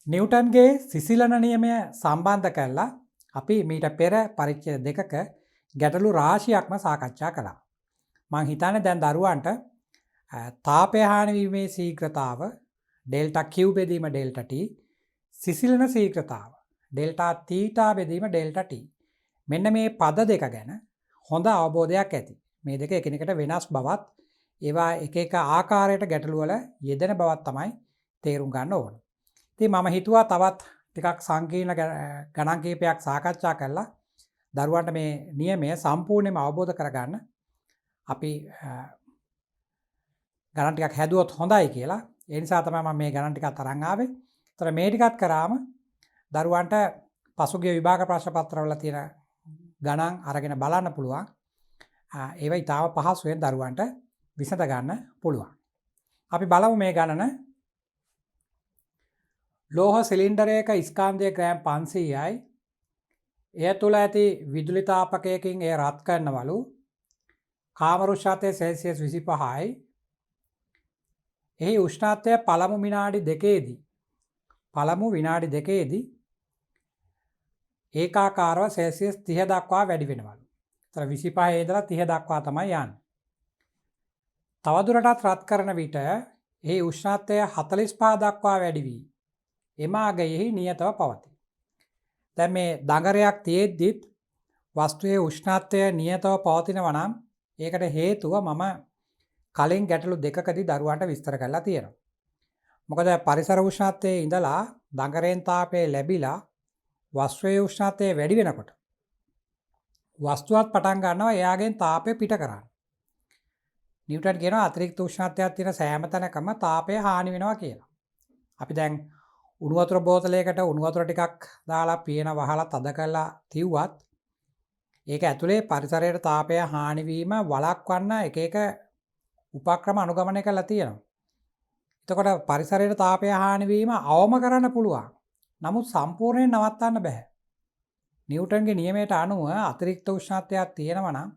නිව්ටන්ගේ සිසිලන නියමය සම්බන්ධ කරලා අපි මීට පෙර පරිච්ඡේද දෙකක ගැටලු රාශියක්ම සාකච්ඡා කළා. මං හිතන්නේ දැන් දරුවන්ට තාපය හානි වීමේ ශීඝ්‍රතාව ඩෙල්ටා Q බෙදීම ඩෙල්ටා T, සිසිලන ශීඝ්‍රතාව ඩෙල්ටා තීටා බෙදීම ඩෙල්ටා T. මෙන්න මේ පද දෙක ගැන හොඳ අවබෝධයක් ඇති. මේ දෙක එකිනෙකට වෙනස් බවත් ඒවා එක එක ආකාරයට ගැටලු වල යෙදෙන බවත් තමයි තේරුම් ගන්න ඕන. ඉතින් මම හිතුවා තවත් ටිකක් සංකීර්ණ ගණන් කීපයක් සාකච්ඡා කරලා දරුවන්ට මේ නියමය සම්පූර්ණයෙන්ම අවබෝධ කරගන්න අපි ගණන් ටිකක් හැදුවොත් හොඳයි කියලා. ඒ නිසා තමයි මම මේ ගණන් ටිකක් අරන් ආවේ. ඒතර මේ ටිකත් කරාම දරුවන්ට පසුගිය විභාග ප්‍රශ්න පත්‍රවල තියෙන ගණන් අරගෙන බලන්න පුළුවන්. ඒවා ඊටාව පහසුවෙන් දරුවන්ට විසඳ ගන්න පුළුවන්. අපි බලමු මේ ගණන. ලෝහ සිලින්ඩරයක ස්කන්ධය ග්‍රෑම් 500යි. එය තුළ ඇති විදුලි තාපකයකින් එය රත් කරනවලු. කාම උෂ්ණත්වය සෙල්සියස් 25යි. එහි උෂ්ණත්වය පළමු විනාඩි දෙකේදී ඒකාකාරව සෙල්සියස් 30 දක්වා වැඩි වෙනවලු. ඒතර 25 ඉඳලා 30 දක්වා තමයි යන්නේ. තවදුරටත් රත් කරන විට එහි උෂ්ණත්වය 45 දක්වා වැඩි වී එම අගයෙහි නියතව පවතී. දැන් මේ දඟරයක් තියෙද්දිත් වස්තුවේ උෂ්ණත්වය නියතව පවතිනවා නම් ඒකට හේතුව මම කලින් ගැටලු දෙකකදී දරුවන්ට විස්තර කරලා තියෙනවා. මොකද පරිසර උෂ්ණත්වයේ ඉඳලා දඟරෙන් තාපය ලැබිලා වස්තුවේ උෂ්ණත්වය වැඩි වෙනකොට වස්තුවත් පටන් ගන්නවා එයාගෙන් තාපය පිට කරන්න. නිව්ටන් කියනවා අතිරික්ත උෂ්ණත්වයක් තියෙන සෑම තැනකම තාපය හානි වෙනවා කියලා. අපි දැන් උණු වතුර බෝතලයකට උණු වතුර ටිකක් දාලා පියන වහලා තද කරලා තියුවත් ඒක ඇතුලේ පරිසරයට තාපය හානි වීම වළක්වන්න එක එක උපක්‍රම අනුගමනය කරලා තියෙනවා. එතකොට පරිසරයට තාපය හානි වීම අවම කරන්න පුළුවන්. නමුත් සම්පූර්ණයෙන් නවත්තන්න බෑ. නිව්ටන්ගේ නියමයට අනුව අතිරික්ත උෂ්ණත්වයක් තියෙනවා නම්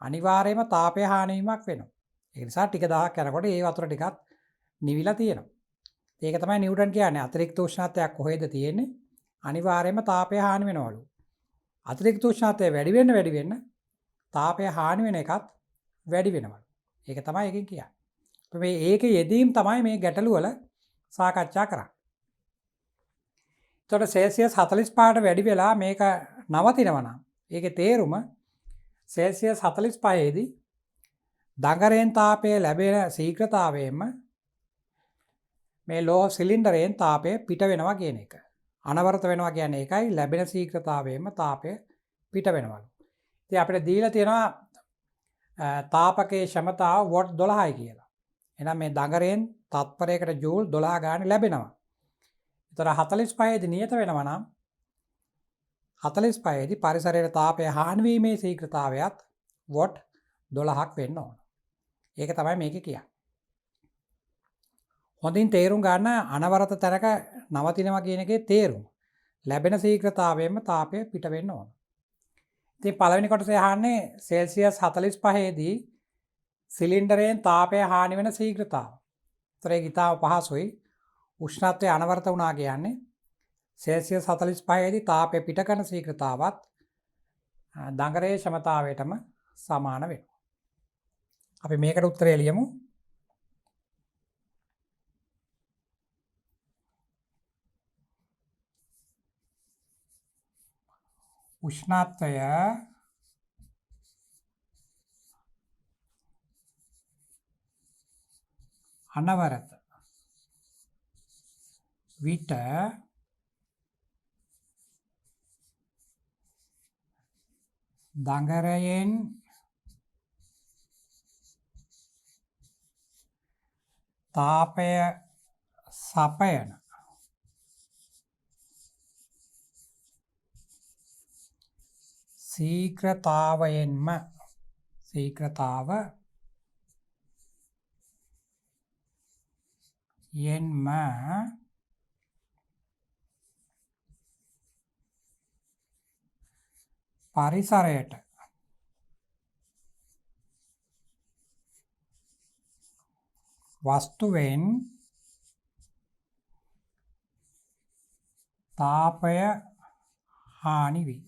අනිවාර්යයෙන්ම තාපය හානි වීමක් වෙනවා. ඒ නිසා ටික දවසක් යනකොට ඒ වතුර ටිකත් නිවිලා තියෙනවා. ඒක තමයි නිව්ටන් කියන්නේ අතිරික්ත උෂ්ණත්වයක් කොහෙද තියෙන්නේ අනිවාර්යයෙන්ම තාපය හානි වෙනවලු. අතිරික්ත උෂ්ණත්වය වැඩි වෙන්න තාපය හානි වෙන එකත් වැඩි වෙනවලු. ඒක තමයි එකකින් කියන්නේ. මේ ඒකේ යෙදීම් තමයි මේ ගැටලු වල සාකච්ඡා කරන්නේ. එතකොට සෙල්සියස් 45ට වැඩි වෙලා මේක නවතිනවා නම් ඒකේ තේරුම සෙල්සියස් 45 දී දඟරෙන් තාපය ලැබෙන ශීඝ්‍රතාවයෙන්ම මේ ලෝහ සිලින්ඩරයෙන් තාපය පිට වෙනවා කියන එක. අනවරත වෙනවා කියන්නේ ඒකයි ලැබෙන ශීඝ්‍රතාවයෙන්ම තාපය පිට වෙනවලු. ඉතින් අපිට දීලා තියෙනවා තාපකයේ ක්ෂමතාව වොට් 12යි කියලා. එහෙනම් මේ දඟරයෙන් තත්පරයකට ජූල් 12 ගානේ ලැබෙනවා. ඒතර 45 දී නියත වෙනවා නම් 45 දී පරිසරයේ තාපය හානි වීමේ ශීඝ්‍රතාවයත් වොට් 12ක් වෙන්න ඕන. ඒක තමයි මේකේ කියන්නේ. හොඳින් තේරුම් ගන්න අනවරත තැනක නවතිනවා කියන එකේ තේරුම. ලැබෙන ශීඝ්‍රතාවයෙන්ම තාපය පිට වෙන්න ඕන. ඉතින් පළවෙනි කොටසේ අහන්නේ සෙල්සියස් 45 දී සිලින්ඩරයෙන් තාපය හානි වෙන ශීඝ්‍රතාව. ඒතර ඒක ඉතාම පහසුයි. උෂ්ණත්වය අනවරත වුණා කියන්නේ සෙල්සියස් 45 දී තාපය පිට කරන ශීඝ්‍රතාවත් දඟරයේ ක්ෂමතාවයටම සමාන වෙනවා. අපි මේකට උත්තරය ලියමු. උෂ්ණත්වය අනවරත විට දඟරයෙන් තාපය සපයන ශීඝ්‍රතාවයෙන්ම පරිසරයට වස්තුවෙන් තාපය හානි වී.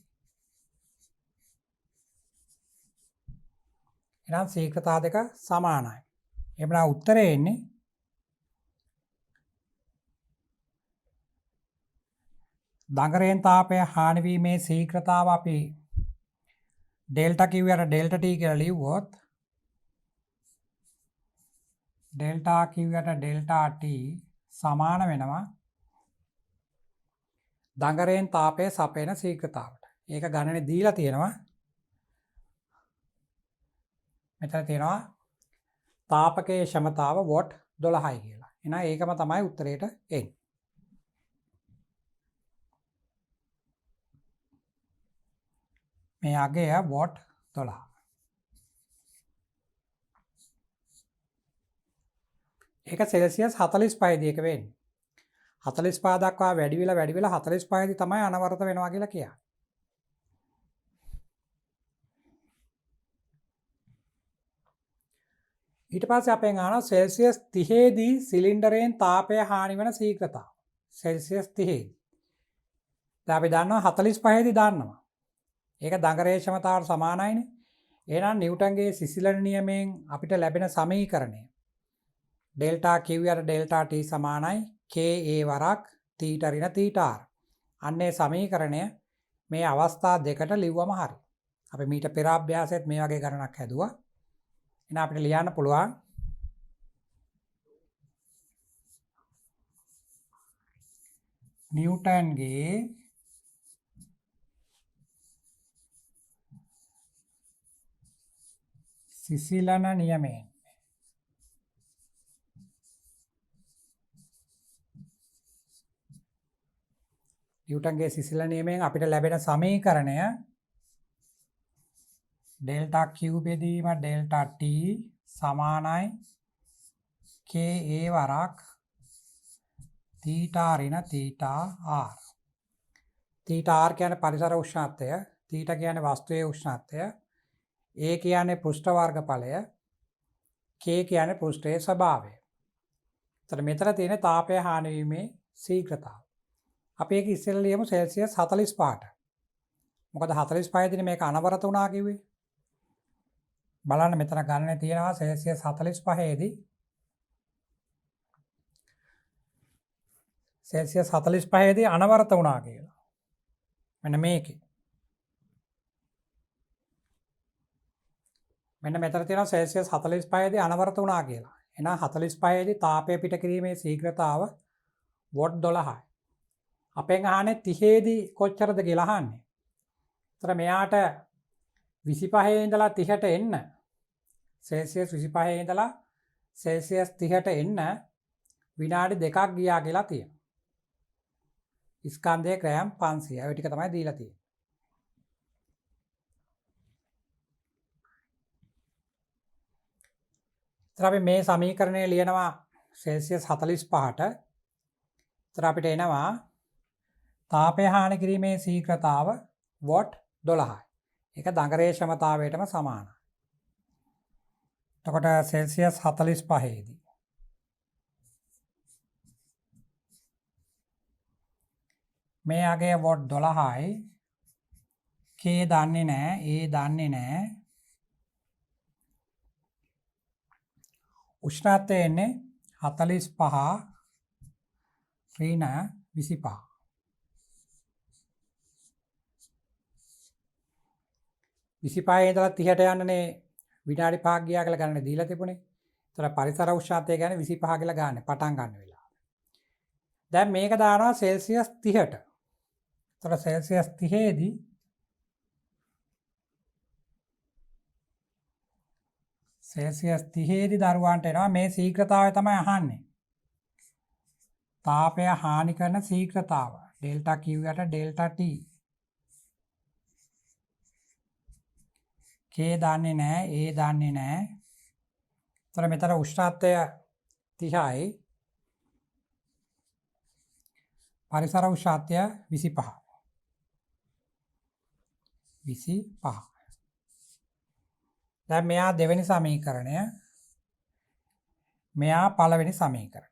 එහෙනම් ශීඝ්‍රතා දෙක සමානයි. එහෙනම් උත්තරේ එන්නේ දඟරයෙන් තාපය හානි වීමේ ශීඝ්‍රතාව අපි ඩෙල්ටා කිව්වට ඩෙල්ටා ටී කියලා ලිව්වොත් ඩෙල්ටා කිව්වට ඩෙල්ටා ටී සමාන වෙනවා දඟරයෙන් තාපය සපයන ශීඝ්‍රතාවට. ඒක ගණනේ දීලා තියෙනවා. මෙතන තියෙනවා තාපකයේ ක්ෂමතාව වොට් 12යි කියලා. එහෙනම් ඒකම තමයි උත්තරේට එන්නේ. මේ අගය වොට් 12. ඒක සෙල්සියස් 45 දී එක වෙන්නේ. 45 දක්වා වැඩි වෙලා 45 දී තමයි අනවරත වෙනවා කියලා කියන්නේ. ඊට පස්සේ අපෙන් අහනවා සෙල්සියස් 30 දී සිලින්ඩරයෙන් තාපය හානි වෙන ශීඝ්‍රතාව. සෙල්සියස් 30 දී. දැන් අපි දන්නවා 45 දී දන්නවා. ඒක දඟරේ ක්ෂමතාවට සමානයිනේ. එහෙනම් නිව්ටන්ගේ සිසිලන නියමයෙන් අපිට ලැබෙන සමීකරණය ඩෙල්ටා Q යට ඩෙල්ටා T සමානයි KA වරක් තීටා ඍණ තීටා R. අන්නේ සමීකරණය මේ අවස්ථා දෙකට ලිව්වම හරි. අපි මීට පෙර අභ්‍යාසයේත් මේ වගේ ගණනක් හැදුවා. එහෙනම් අපිට ලියන්න පුළුවන් නිව්ටන්ගේ සිසිලන නියමයෙන් නිව්ටන්ගේ සිසිලන නියමයෙන් අපිට ලැබෙන සමීකරණය ඩෙල්ටා Q බෙදීම ඩෙල්ටා T සමානයි KA වරක් තීටා ඍණ තීටා R. තීටා R කියන්නේ පරිසර උෂ්ණත්වය, තීටා කියන්නේ වස්තුවේ උෂ්ණත්වය, A කියන්නේ පෘෂ්ඨ වර්ගඵලය, K කියන්නේ පෘෂ්ඨයේ ස්වභාවය. එතන මෙතන තියෙන තාපය හානි වීමේ ශීඝ්‍රතාව. අපි ඒක ඉස්සෙල්ලා ලියමු සෙල්සියස් 45ට. මොකද 45 දිනේ මේක අනවරත වුණා කිව්වේ. බලන්න මෙතන ගණනේ තියෙනවා සෙල්සියස් 45 දී සෙල්සියස් 45 දී අනවරත වුණා කියලා. මෙන්න මේකේ. මෙන්න මෙතන තියෙනවා සෙල්සියස් 45 දී අනවරත වුණා කියලා. එහෙනම් 45 දී තාපය පිට කිරීමේ ශීඝ්‍රතාව වොට් 12යි. අපෙන් අහන්නේ 30 දී කොච්චරද කියලා අහන්නේ. ඒතර මෙයාට 25 ඉඳලා 30ට එන්න සෙල්සියස් 25 ඉඳලා සෙල්සියස් 30ට එන්න විනාඩි 2ක් ගියා කියලා තියෙනවා. ස්කන්ධයේ ග්‍රෑම් 500. ඔය ටික තමයි දීලා තියෙන්නේ. ඒතර අපි මේ සමීකරණය ලියනවා සෙල්සියස් 45ට. ඒතර අපිට එනවා තාපය හානි කිරීමේ ශීඝ්‍රතාව වොට් 12යි. ඒක දඟරේ ක්ෂමතාවයටම සමානයි. එතකොට සෙල්සියස් 45 දී මේ අගය වොට් 12යි. K දන්නේ නැහැ, A දන්නේ නැහැ. උෂ්ණත්වය එන්නේ 45 ඍණ 25. ඉඳලා 30ට යන්නනේ විනාඩි 5ක් ගියා කියලා ගණනේ දීලා තිබුණේ. ඒතර පරිසර උෂ්ණත්වය කියන්නේ 25 කියලා ගන්න පටන් ගන්න වෙලාව. දැන් මේක දානවා සෙල්සියස් 30ට. ඒතර සෙල්සියස් 30 දී සෙල්සියස් 30 දී දරුවන්ට එනවා මේ ශීඝ්‍රතාවය තමයි අහන්නේ. තාපය හානි කරන ශීඝ්‍රතාව ඩෙල්ටා Q යට ඩෙල්ටා T. K දන්නේ නැහැ, A දන්නේ නැහැ. ඒතර මෙතන උෂ්ණත්වය 30යි. පරිසර උෂ්ණත්වය 25. 25. දැන් මෙයා දෙවෙනි සමීකරණය. මෙයා පළවෙනි සමීකරණය.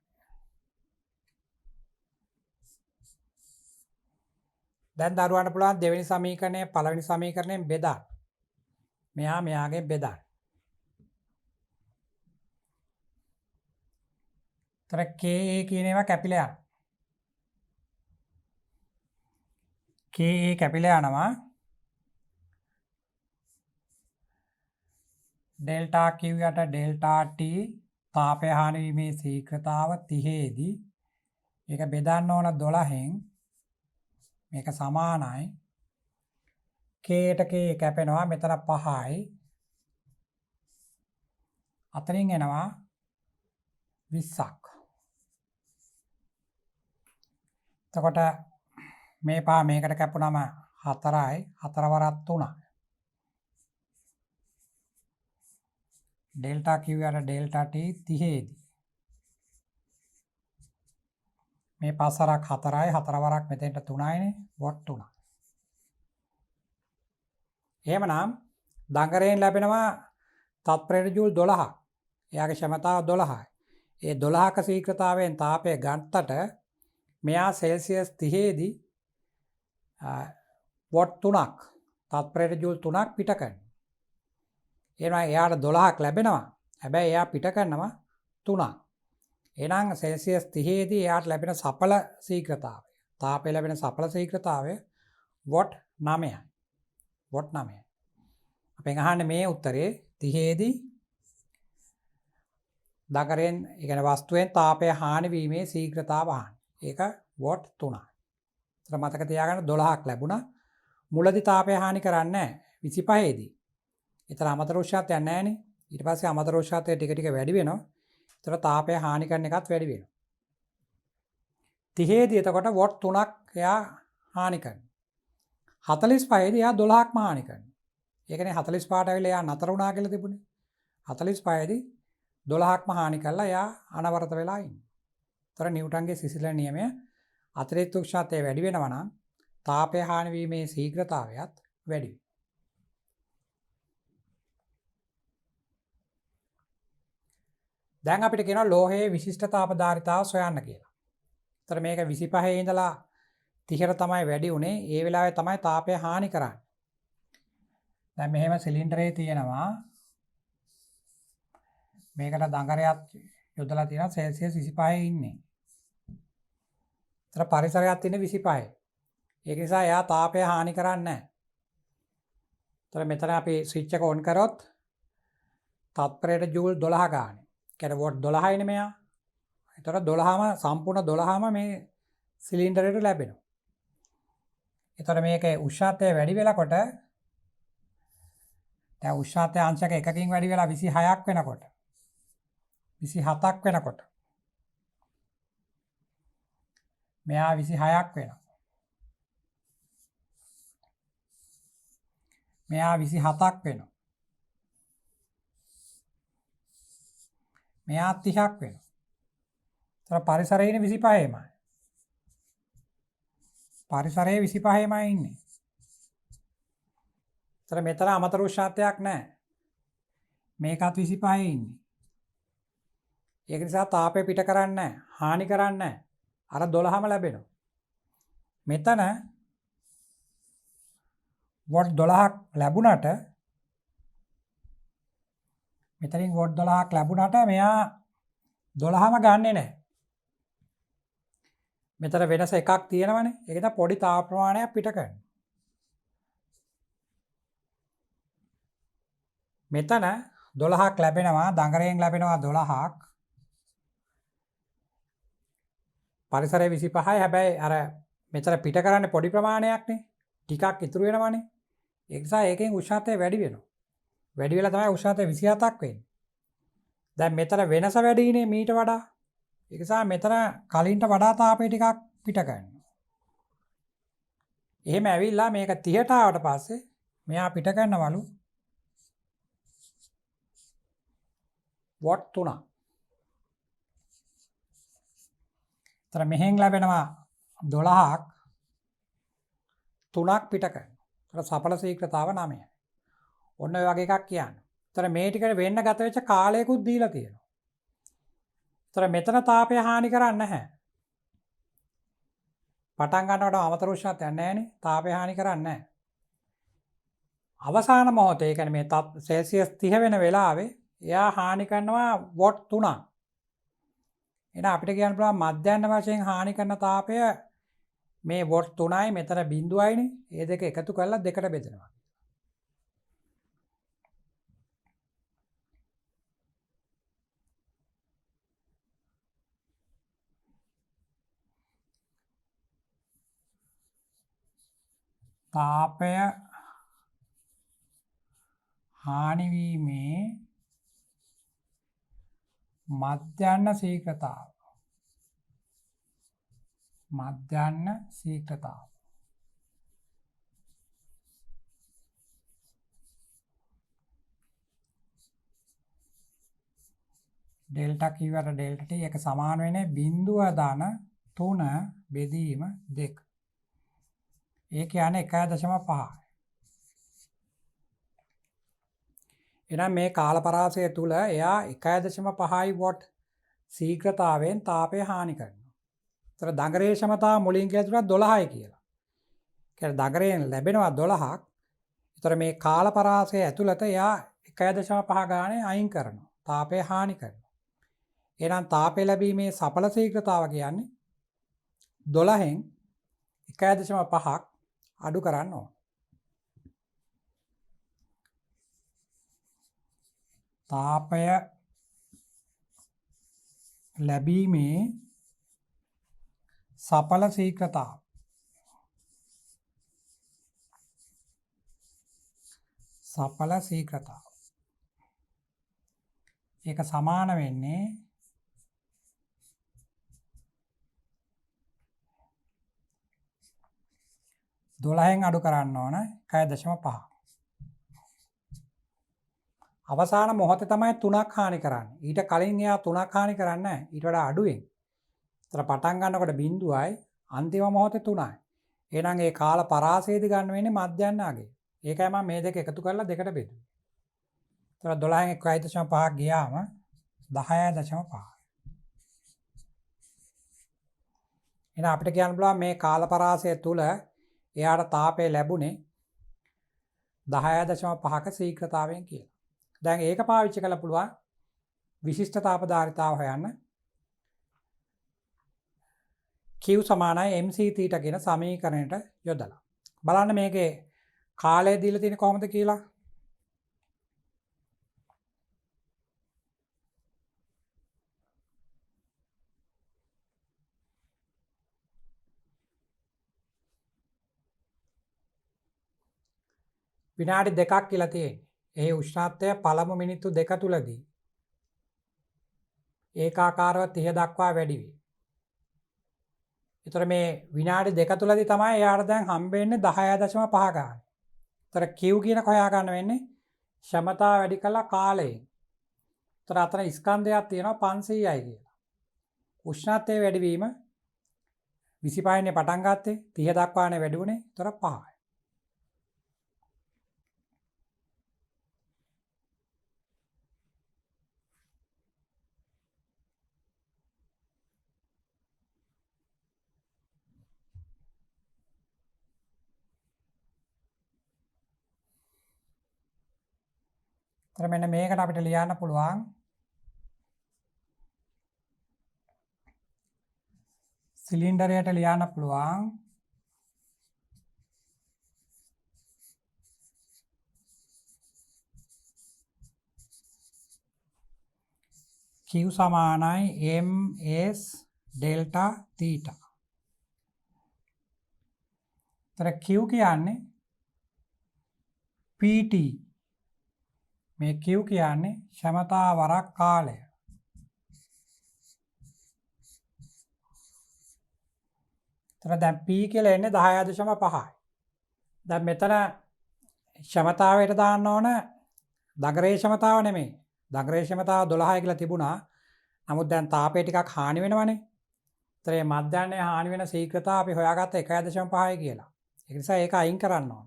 දැන් දරුවන්ට පුළුවන් දෙවෙනි සමීකරණය පළවෙනි සමීකරණයෙන් බෙදන්න. මෙයා මෙයාගෙන් බෙදන්න. තර KA කියන ඒවා කැපිලා යනවා. KA කැපිලා යනවා. ඩෙල්ටා Q යට ඩෙල්ටා T තාපය හානි වීමේ ශීඝ්‍රතාව 30 දී ඒක බෙදන්න ඕන 12න් මේක සමානයි K ට K කැපෙනවා මෙතන 5යි අතරින් එනවා 20ක්. එතකොට මේ පහ මේකට කැපුණාම 4යි 4 වරක් 3යි. ඩෙල්ටා Q යට ඩෙල්ටා T 30 දී මේ 5 වරක් 4යි 4 වරක් මෙතෙන්ට 3යිනේ වොට් 3. එහෙමනම් දඟරයෙන් ලැබෙනවා තත්පරයට ජූල් 12ක්. එයාගේ ක්ෂමතාව 12යි. ඒ 12ක ශීඝ්‍රතාවයෙන් තාපය ගන්නට මෙයා සෙල්සියස් 30 දී වොට් 3ක් තත්පරයට ජූල් 3ක් පිට කරනවා. එහෙනම් එයාට 12ක් ලැබෙනවා. හැබැයි එයා පිට කරනවා 3ක්. එහෙනම් සෙල්සියස් 30 දී එයාට ලැබෙන සඵල ශීඝ්‍රතාවය තාපය ලැබෙන සඵල ශීඝ්‍රතාවය වොට් 9යි. වොට් 9යි. අපෙන් අහන්නේ මේ උත්තරේ 30 දී දඟරෙන් ඒ කියන්නේ වස්තුවෙන් තාපය හානි වීමේ ශීඝ්‍රතාව අහන්නේ. ඒක වොට් 3යි. ඒතර මතක තියාගන්න 12ක් ලැබුණා. මුලදී තාපය හානි කරන්නේ නැහැ 25 දී. ඒතර අමතර උෂ්ණත්වයක් නැහැනේ. ඊට පස්සේ අමතර උෂ්ණත්වය ටික ටික වැඩි වෙනවා. ඒතර තාපය හානි කරන එකත් වැඩි වෙනවා. 30 දී එතකොට වොට් 3ක් එයා හානි කරනවා. 45 දී එයා 12ක්ම හානි කරනවා. ඒ කියන්නේ 45ට ඇවිල්ලා එයා නතර වුණා කියලා තිබුණේ. 45 දී 12ක්ම හානි කළා එයා අනවරත වෙලා ඉන්නේ. ඒතර නිව්ටන්ගේ සිසිල නියමය අතිරික්ත උෂ්ණත්වය වැඩි වෙනවා නම් තාපය හානි වීමේ ශීඝ්‍රතාවයත් වැඩි වෙනවා. දැන් අපිට කියනවා ලෝහයේ විශිෂ්ට තාපධාරිතාව සොයන්න කියලා. ඒතර මේක 25 ඉඳලා 30ට තමයි වැඩි උනේ. ඒ වෙලාවේ තමයි තාපය හානි කරන්නේ. දැන් මෙහෙම සිලින්ඩරේ තියෙනවා. මේකට දඟරයක් යොදලා තියෙනවා සෙල්සියස් 25 ඉන්නේ. ඒතර පරිසරයක් තියෙන 25. ඒක නිසා එයා තාපය හානි කරන්නේ නැහැ. ඒතර මෙතන අපි ස්විච් එක ඔන් කරොත් තත්පරයට ජූල් 12 ගානේ. කියන්නේ වොට් 12යිනේ මෙයා. ඒතර 12ම සම්පූර්ණ 12ම මේ සිලින්ඩරයට ලැබෙනවා. ඒතර මේකේ උෂ්ණත්වය වැඩි වෙනකොට දැන් උෂ්ණත්වය අංශක එකකින් වැඩි වෙලා 26ක් වෙනකොට 27ක් වෙනකොට මෙයා 26ක් වෙනවා. මෙයා 27ක් වෙනවා. මෙයා 30ක් වෙනවා. ඒතර පරිසරයේ ඉන්නේ 25යිමයි. පරිසරයේ 25යිමයි ඉන්නේ. ඒතර මෙතන අමතර උෂ්ණත්වයක් නැහැ. මේකත් 25යි ඉන්නේ. ඒක නිසා තාපය පිට කරන්නේ නැහැ. හානි කරන්නේ නැහැ. අර 12ම ලැබෙනවා. මෙතන වොට් 12ක් ලැබුණට මෙතනින් වොට් 12ක් ලැබුණට මෙයා 12ම ගන්නෙ නැහැ. මෙතන වෙනස එකක් තියෙනවනේ. ඒක තමයි පොඩි තාප ප්‍රමාණයක් පිට කරන්නේ. මෙතන 12ක් ලැබෙනවා දඟරයෙන් ලැබෙනවා 12ක්. පරිසරයේ 25යි හැබැයි අර මෙතන පිට කරන්නේ පොඩි ප්‍රමාණයක්නේ. ටිකක් ඉතුරු වෙනවනේ. ඒ නිසා ඒකෙන් උෂ්ණත්වය වැඩි වෙනවා. වැඩි වෙලා තමයි උෂ්ණත්වය 27ක් වෙන්නේ. දැන් මෙතන වෙනස වැඩිනේ මීට වඩා. ඒ නිසා මෙතන කලින්ට වඩා තාපය ටිකක් පිට කරනවා. එහෙම ඇවිල්ලා මේක 30ට ආවට පස්සේ මෙයා පිට කරනවලු වොට් 3ක්. ඒතර මෙහෙන් ලැබෙනවා 12ක් 3ක් පිට කරනවා. ඒතර සඵල ශීඝ්‍රතාව 9යි. ඔන්න ඔය වගේ එකක් කියන්නේ. ඒතර මේ ටිකට වෙන්න ගත වෙච්ච කාලයකුත් දීලා තියෙනවා. ඒතර මෙතන තාපය හානි කරන්නේ නැහැ. පටන් ගන්නකොට අමතර උෂ්ණත්වයක් නැහැනේ. තාපය හානි කරන්නේ නැහැ. අවසාන මොහොතේ කියන්නේ මේ සෙල්සියස් 30 වෙන වෙලාවේ එයා හානි කරනවා වොට් 3ක්. එහෙනම් අපිට කියන්න පුළුවන් මධ්‍යස්ථ වශයෙන් හානි කරන තාපය මේ වොට් 3යි මෙතන බිඳුවයිනේ. මේ දෙක එකතු කරලා දෙකට බෙදෙනවා. තාපය හානි වීමේ මධ්‍යස්ථ ශීඝ්‍රතාව. මධ්‍යස්ථ ශීඝ්‍රතාව. ඩෙල්ටා කිව්වට ඩෙල්ටා t එක සමාන වෙන්නේ 0.3 බෙදීම 2. ඒ කියන්නේ 1.5. එහෙනම් මේ කාලපරාසය තුල එයා 1.5 වොට් ශීඝ්‍රතාවයෙන් තාපය හානි කරනවා. ඒතර දඟරේ ක්ෂමතාව මුලින් කියලා තුනක් 12යි කියලා. කියන්නේ දඟරයෙන් ලැබෙනවා 12ක්. ඒතර මේ කාලපරාසය ඇතුළත එයා 1.5 ගානේ අයින් කරනවා. තාපය හානි කරනවා. එහෙනම් තාපය ලැබීමේ සඵල ශීඝ්‍රතාව කියන්නේ 12න් 1.5ක් අඩු කරන්න ඕන. තාපය ලැබීමේ සඵල ශීඝ්‍රතාව. සඵල ශීඝ්‍රතාව. ඒක සමාන වෙන්නේ 12න් අඩු කරන්න ඕන 1.5. අවසාන මොහොතේ තමයි 3ක් හානි කරන්නේ. ඊට කලින් එයා 3ක් හානි කරන්නේ නැහැ. ඊට වඩා අඩුවෙන්. ඒතර පටන් ගන්නකොට 0යි අන්තිම මොහොතේ 3යි. එහෙනම් ඒ කාල පරාසයේදී ගන්න වෙන්නේ මධ්‍යස්ථ අගය. ඒකයි මම මේ දෙක එකතු කරලා දෙකට බෙදුවේ. ඒතර 12න් 1.5 ගියාම 10.5. එහෙනම් අපිට කියන්න පුළුවන් මේ කාල පරාසය තුල එයාට තාපය ලැබුණේ 10.5ක ශීඝ්‍රතාවයෙන් කියලා. දැන් ඒක පාවිච්චි කරලා පුළුවන් විශිෂ්ට තාපධාරිතාව හොයන්න. Q සමානයි mc θ කියන සමීකරණයට යොදලා. බලන්න මේකේ කාලය දීලා තියෙන්නේ කොහොමද කියලා. විනාඩි 2ක් කියලා තියෙන්නේ. ඒ උෂ්ණත්වය පළමු මිනිත්තු 2 තුලදී ඒකාකාරව 30 දක්වා වැඩි වේ. ඒතර මේ විනාඩි 2 තුලදී තමයි එයාට දැන් හම්බ වෙන්නේ 10.5 ගන්න. ඒතර Q කියන කොහා ගන්න වෙන්නේ ක්ෂමතාව වැඩි කළා කාලයෙන්. ඒතර අතන ස්කන්ධයක් තියෙනවා 500යි කියලා. උෂ්ණත්වයේ වැඩිවීම 25 නේ පටන් ගත්තේ 30 දක්වානේ වැඩි වුණේ. ඒතර 5යි. ඒතර මෙන්න මේකට අපිට ලියන්න පුළුවන් සිලින්ඩරයට ලියන්න පුළුවන් Q සමානයි ms ඩෙල්ටා θ. ඒතර Q කියන්නේ PT. මේ Q කියන්නේ ක්ෂමතා වරක් කාලය. ඒතර දැන් P කියලා එන්නේ 10.5යි. දැන් මෙතන ක්ෂමතාවයට දාන්න ඕන දගරේ ක්ෂමතාව නෙමෙයි. දගරේ ක්ෂමතාව 12යි කියලා තිබුණා. නමුත් දැන් තාපය ටිකක් හානි වෙනවනේ. ඒතර මේ මධ්‍යස්ථයේ හානි වෙන ශීඝ්‍රතාව අපි හොයාගත්ත 1.5යි කියලා. ඒ නිසා ඒක අයින් කරන්න ඕන.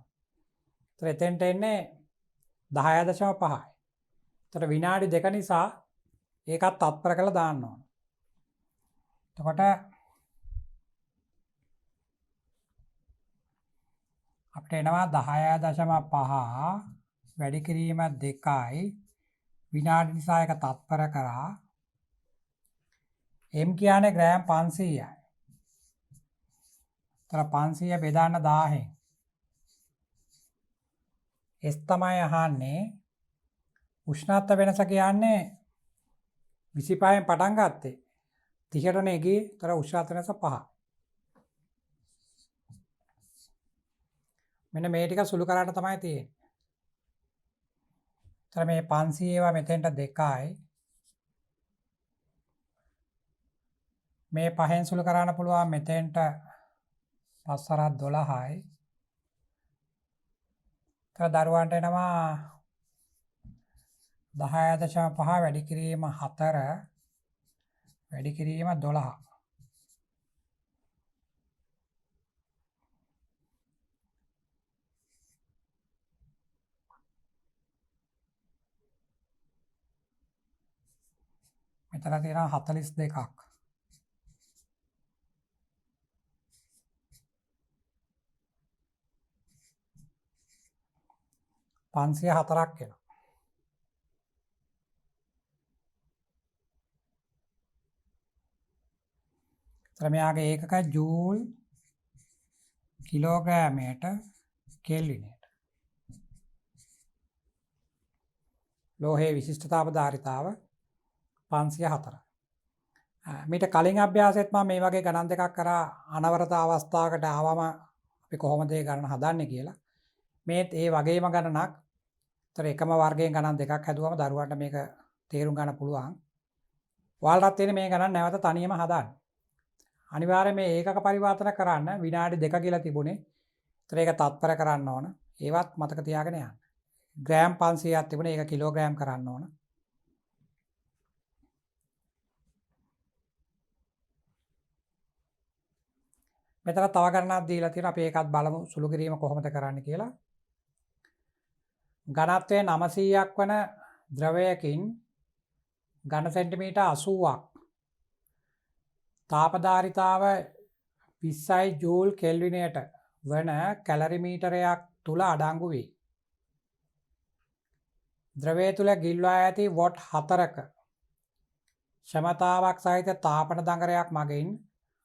ඒතර එතෙන්ට එන්නේ 10.5යි. ඒතර විනාඩි 2 නිසා ඒකත් තත්පර කරලා දාන්න ඕන. එතකොට අපිට එනවා 10.5 වැඩි කිරීම 2යි විනාඩි නිසා එක තත්පර කරා m කියන්නේ ග්‍රෑම් 500යි. තර 500 බෙදන්න 1000න් S තමයි අහන්නේ. උෂ්ණත්ව වෙනස කියන්නේ 25න් පටන් ගත්තේ 30ටනේ ගියේ. තර උෂ්ණත්ව වෙනස 5. මෙන්න මේ ටික සුළු කරාට තමයි තියෙන්නේ. තර මේ 500 ඒවා මෙතෙන්ට 2යි. මේ 5න් සුළු කරන්න පුළුවන් මෙතෙන්ට 5 12යි. තර දරුවන්ට එනවා 10.5 වැඩි කිරීම 4 වැඩි කිරීම 12. මෙතන තියෙනවා 42ක්. පන්සිය 4ක් වෙනවා. මෙයාගේ ඒකක ජූල් කිලෝග්‍රෑමයට කෙල්විනයට. ලෝහයේ විශිෂ්ට තාපධාරිතාව 504. මීට කලින් අභ්‍යාසෙත් මම මේ වගේ ගණන් දෙකක් කරා අනවරත අවස්ථාවකට ආවම අපි කොහොමද ඒ ගණන හදන්නේ කියලා. මේත් ඒ වගේම ගණනක්. ඒතර එකම වර්ගයෙන් ගණන් දෙකක් හැදුවම දරුවන්ට මේක තේරුම් ගන්න පුළුවන්. ඔයාලටත් තියෙන මේ ගණන් නැවත තනියම හදන්න. අනිවාර්යයෙන් මේ ඒකක පරිවර්තන කරන්න විනාඩි 2 කියලා තිබුණේ. ඒතර ඒක තත්පර කරන්න ඕන. ඒවත් මතක තියාගෙන යන්න. ග්‍රෑම් 500ක් තිබුණේ ඒක කිලෝග්‍රෑම් කරන්න ඕන. මෙතන තව ගණනක් දීලා තියෙනවා. අපි ඒකත් බලමු සුළු කිරීම කොහොමද කරන්න කියලා. ඝනත්වය 900ක් වන ද්‍රවයකින් ඝන සෙන්ටිමීටර් 80ක් තාපධාරිතාව 20යි ජූල් කෙල්විනයට වන කැලරිමීටරයක් තුල අඩංගු වේ. ද්‍රවය තුල ගිල්වා ඇති වොට් 4ක ක්ෂමතාවක් සහිත තාපන දඟරයක් මගින්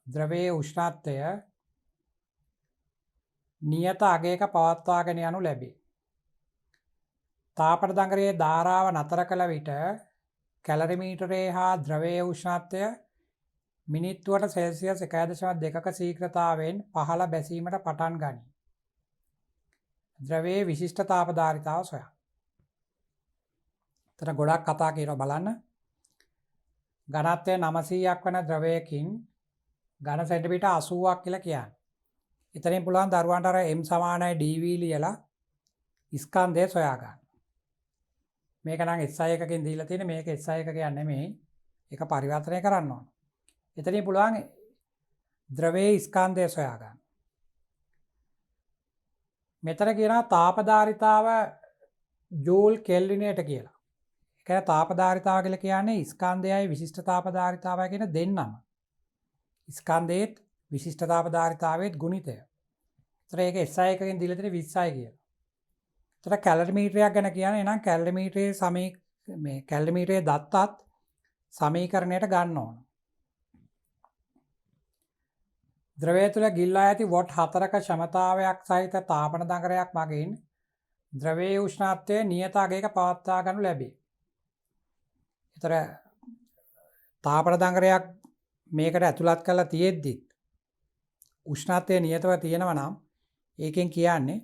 ද්‍රවයේ උෂ්ණත්වය නියත අගයක පවත්වාගෙන යනු ලැබේ. තාපන දඟරයේ ධාරාව නතර කළ විට කැලරිමීටරයේ හා ද්‍රවයේ උෂ්ණත්වය මිනිත්තුවට සෙල්සියස් 1.2ක ශීඝ්‍රතාවයෙන් පහළ බැසීමට පටන් ගනී. ද්‍රවයේ විශිෂ්ට තාපධාරිතාව සොයන්න. එතන ගොඩක් කතා කියනවා බලන්න. ඝනත්වය 900ක් වන ද්‍රවයකින් ඝන සෙන්ටිමීටර් 80ක් කියලා කියන්නේ. එතනින් පුළුවන් දරුවන්ට අර m = dv ලියලා ස්කන්ධය සොයා ගන්න. මේක නම් SI එකකින් දීලා තියෙන්නේ. මේක SI එක කියන්නේ නෙමෙයි. ඒක පරිවර්තනය කරන්න ඕන. එතනින් පුළුවන් ද්‍රවයේ ස්කන්ධය සොයා ගන්න. මෙතන කියනවා තාපධාරිතාව ජූල් කෙල්විනයට කියලා. ඒ කියන්නේ තාපධාරිතාව කියලා කියන්නේ ස්කන්ධයයි විශිෂ්ට තාපධාරිතාවයි කියන දෙන්නම. ස්කන්ධයේත් විශිෂ්ට තාපධාරිතාවයේත් ගුණිතය. ඒතර ඒක SI එකකින් දීලා තියෙන්නේ 20යි කියලා. ඒතර කැලරිමීටරයක් ගැන කියන්නේ එහෙනම් කැලරිමීටරයේ මේ කැලරිමීටරයේ දත්තත් සමීකරණයට ගන්න ඕන. ද්‍රවය තුළ ගිල්ලා ඇති වොට් 4ක ක්ෂමතාවයක් සහිත තාපන දඟරයක් මගින් ද්‍රවයේ උෂ්ණත්වය නියත අගයක පවත්වා ගනු ලැබේ. ඒතර තාපන දඟරයක් මේකට ඇතුළත් කරලා තියෙද්දි උෂ්ණත්වය නියතව තියෙනවා නම් ඒකෙන් කියන්නේ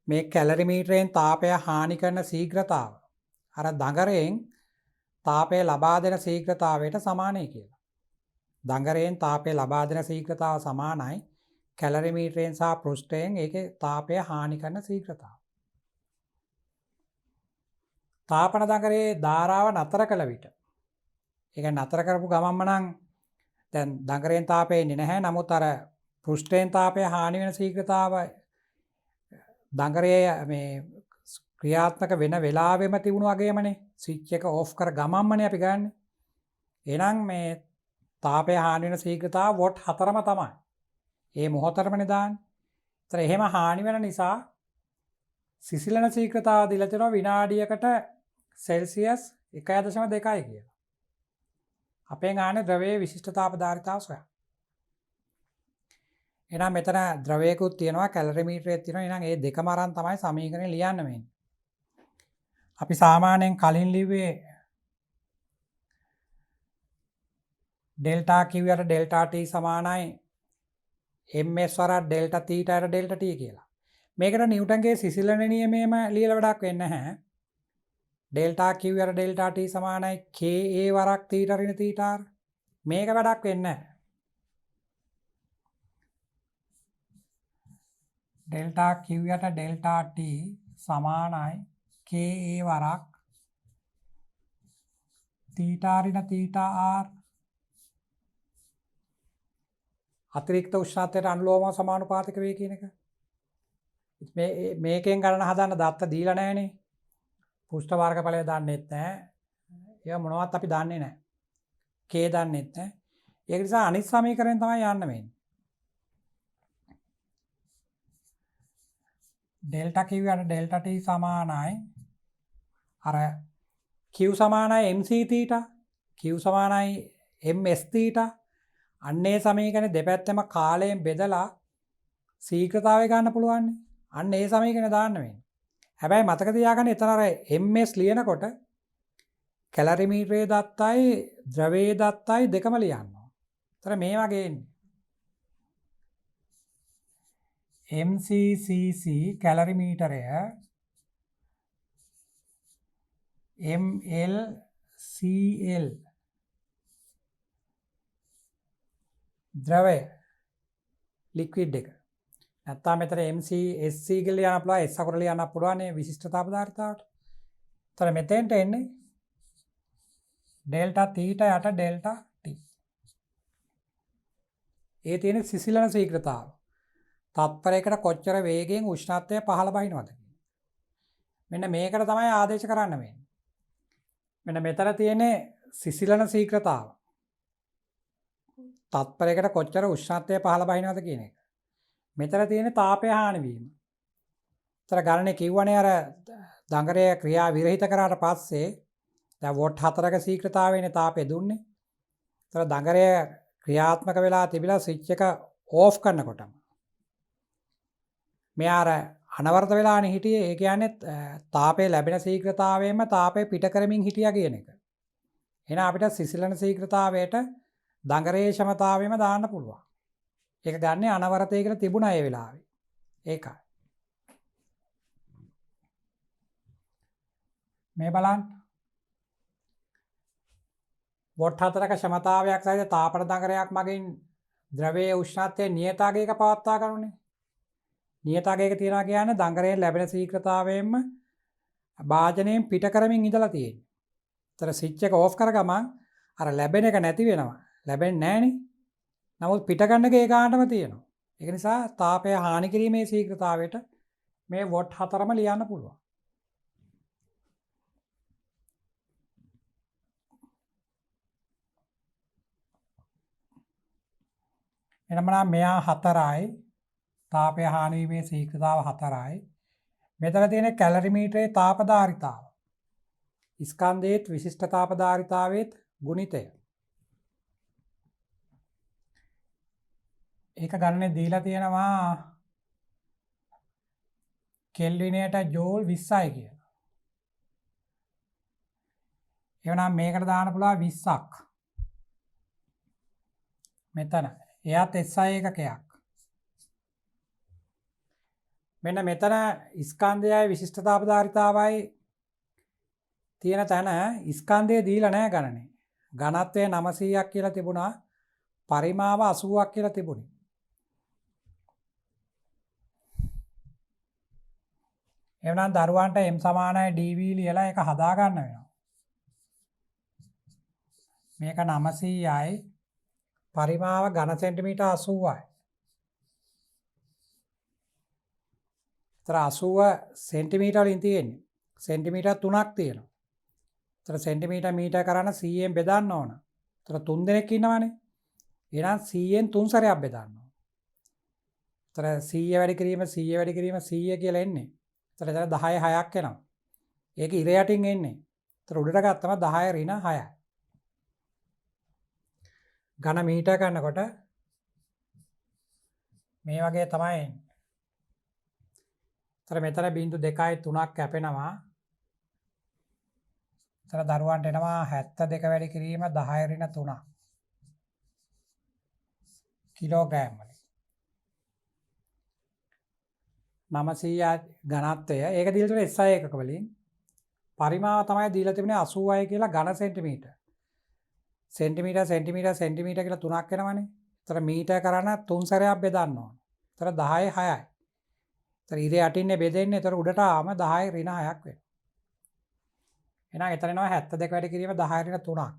මේ කැලරිමීටරයෙන් තාපය හානි කරන ශීඝ්‍රතාව අර දඟරයෙන් තාපය ලබා දෙන ශීඝ්‍රතාවයට සමානයි කියලා. දඟරයෙන් තාපය ලබා දෙන ශීඝ්‍රතාව සමානයි කැලරිමීටරයෙන් සහ පෘෂ්ඨයෙන් ඒකේ තාපය හානි කරන ශීඝ්‍රතාව. තාපන දඟරයේ ධාරාව නතර කළ විට ඒක නතර කරපු ගමන්ම නම් දැන් දඟරයෙන් තාපය එන්නේ නැහැ. නමුත් අර පෘෂ්ඨයෙන් තාපය හානි වෙන ශීඝ්‍රතාව දඟරයේ මේ ක්‍රියාත්මක වෙන වෙලාවෙම තිබුණු වගේමනේ ස්විච් එක ඕෆ් කර ගමන්මනේ අපි ගන්න. එහෙනම් මේ තාපය හානි වෙන ශීඝ්‍රතාව වොට් 4ම තමයි. ඒ මොහොතටමනේ දාන්නේ. ඒතර එහෙම හානි වෙන නිසා සිසිලන ශීඝ්‍රතාව දීලා තියෙනවා විනාඩියකට සෙල්සියස් 1.2 කියලා. අපෙන් ආන්නේ ද්‍රවයේ විශිෂ්ට තාපධාරිතාව සොයන්න. එහෙනම් මෙතන ද්‍රවයකුත් තියෙනවා කැලරිමීටරයක් තියෙනවා. එහෙනම් මේ දෙකම අරන් තමයි සමීකරණය ලියන්න වෙන්නේ. අපි සාමාන්‍යයෙන් කලින් ලිව්වේ ඩෙල්ටා Q යට ඩෙල්ටා T සමානයි ms වරක් ඩෙල්ටා තීටා යට ඩෙල්ටා T කියලා. මේකට නිව්ටන්ගේ සිසිලන නියමයේම ලියලා වැඩක් වෙන්නේ නැහැ. ඩෙල්ටා Q යට ඩෙල්ටා T සමානයි Ka වරක් තීටා ඍණ තීටා r. මේක වැඩක් වෙන්නේ නැහැ. ඩෙල්ටා Q යට ඩෙල්ටා T සමානයි Ka වරක් තීටා ඍණ තීටා r අතිරික්ත උෂ්ණත්වයට අනුලෝම සමානුපාතික වේ කියන එක. මේකෙන් ගණන හදන්න දත්ත දීලා නැහනේ. පුෂ්ඨ වර්ගඵලය දන්නෙත් නැහැ. ඒවා මොනවත් අපි දන්නේ නැහැ. K දන්නෙත් නැහැ. ඒක නිසා අනිත් සමීකරණයෙන් තමයි යන්න වෙන්නේ. ඩෙල්ටා Q යට ඩෙල්ටා T සමානයි අර Q සමානයි mc තීටා Q සමානයි ms තීටා අන්නේ සමීකරණේ දෙපැත්තම කාලයෙන් බෙදලා ශීඝ්‍රතාවය ගන්න පුළුවන්. අන්න ඒ සමීකරණය දාන්න වෙන්නේ. හැබැයි මතක තියාගන්න එතන අර ms ලියනකොට කැලරිමීටරයේ දත්තයි ද්‍රවයේ දත්තයි දෙකම ලියන්න ඕන. ඒතර මේ වගේ එන්නේ mccc කැලරිමීටරය mlcl ද්‍රවය ලික්විඩ් එක. නැත්නම් මෙතන MCSC කියලා ලියන්න පුළුවන් S අකුර ලියන්න පුළුවන් මේ විශිෂ්ට තාපධාරිතාවට. ඒතර මෙතෙන්ට එන්නේ ඩෙල්ටා තීටා යට ඩෙල්ටා T. ඒ තියෙන සිසිලන ශීඝ්‍රතාව. තත්පරයකට කොච්චර වේගයෙන් උෂ්ණත්වය පහළ බහිනවද? මෙන්න මේකට තමයි ආදේශ කරන්න වෙන්නේ. මෙන්න මෙතන තියෙන්නේ සිසිලන ශීඝ්‍රතාව. තත්පරයකට කොච්චර උෂ්ණත්වය පහළ බහිනවද කියන එක. මෙතන තියෙන තාපය හානි වීම. ඒතර ගණනේ කිව්වනේ අර දඟරය ක්‍රියා විරහිත කරාට පස්සේ දැන් වොට් 4ක ශීඝ්‍රතාවයනේ තාපය දුන්නේ. ඒතර දඟරය ක්‍රියාත්මක වෙලා තිබිලා ස්විච් එක ඕෆ් කරනකොටම මෙයා අර අනවරත වෙලානේ හිටියේ. ඒ කියන්නේ තාපය ලැබෙන ශීඝ්‍රතාවයෙන්ම තාපය පිට කරමින් හිටියා කියන එක. එහෙනම් අපිට සිසිලන ශීඝ්‍රතාවයට දඟරේ ක්ෂමතාවෙම දාන්න පුළුවන්. ඒක ගන්නේ අනවරතය කියලා තිබුණා ඒ වෙලාවේ. ඒකයි. මේ බලන්න. වොට් 4ක ක්ෂමතාවයක් සහිත තාපන දඟරයක් මගින් ද්‍රවයේ උෂ්ණත්වය නියතාගයක පවත්වා ගන්නනේ. නියතාගයක තියනවා කියන්නේ දඟරයෙන් ලැබෙන ශීඝ්‍රතාවයෙන්ම භාජනයෙන් පිට කරමින් ඉඳලා තියෙන්නේ. ඒතර ස්විච් එක ඕෆ් කර ගමන් අර ලැබෙන එක නැති වෙනවා. ලැබෙන්නේ නැහනේ. නමුත් පිට ගන්න එක ඒ ගානටම තියෙනවා. ඒක නිසා තාපය හානි කිරීමේ ශීඝ්‍රතාවයට මේ වොට් 4ම ලියන්න පුළුවන්. එනම්නම් මෙයා 4යි තාපය හානි වීමේ ශීඝ්‍රතාව 4යි. මෙතන තියෙන කැලරිමීටරයේ තාපධාරිතාව. ස්කන්ධයේත් විශිෂ්ට තාපධාරිතාවයේත් ගුණිතය. ඒක ගණනේ දීලා තියෙනවා කෙල්විනයට ජූල් 20යි කියලා. එවනම් මේකට දාන්න පුළුවන් 20ක්. මෙතන එයත් SI එකකයක්. මෙන්න මෙතන ස්කන්ධයයි විශිෂ්ට තාපධාරිතාවයි තියෙන තැන ස්කන්ධය දීලා නැහැ ගණනේ. ඝනත්වය 900ක් කියලා තිබුණා. පරිමාව 80ක් කියලා තිබුණේ. එවනම් දරුවන්ට m සමානයි dv ලියලා ඒක හදා ගන්න වෙනවා. මේක 900යි පරිමාව ඝන සෙන්ටිමීටර් 80යි. ඒතර 80 සෙන්ටිමීටර වලින් තියෙන්නේ. සෙන්ටිමීටර් 3ක් තියෙනවා. ඒතර සෙන්ටිමීටර් මීටර කරන්න 100ෙන් බෙදන්න ඕන. ඒතර 3 දෙනෙක් ඉන්නවනේ. එහෙනම් 100ෙන් 3 සැරයක් බෙදන්න ඕන. තර 100 වැඩි කිරීම 100 වැඩි කිරීම 100 කියලා එන්නේ. තර එතන 10 6ක් එනවා. ඒක ඉර යටින් එන්නේ. තර උඩට ගත්තම 10 ඍණ 6යි. ඝන මීටර ගන්නකොට මේ වගේ තමයි එන්නේ. තර මෙතන බිංදු 2යි 3ක් කැපෙනවා. තර දරුවන්ට එනවා 72 වැඩි කිරීම 10 ඍණ 3ක්. කිලෝග්‍රෑම් වලින්. 900 ඝනත්වය ඒක දීලා තිබුණේ SI එකක වලින්. පරිමාව තමයි දීලා තිබුණේ 86 කියලා ඝන සෙන්ටිමීටර්. සෙන්ටිමීටර් කියලා තුනක් එනවනේ. ඒතර මීටර කරන 3 සැරයක් බෙදන්න ඕන. ඒතර 10 6යි. ඒතර ඉර යටින්නේ බෙදෙන්නේ. ඒතර උඩට ආවම 10 ඍණ 6ක් වෙනවා. එහෙනම් එතන එනවා 72 වැඩි කිරීම 10 ඍණ 3ක්.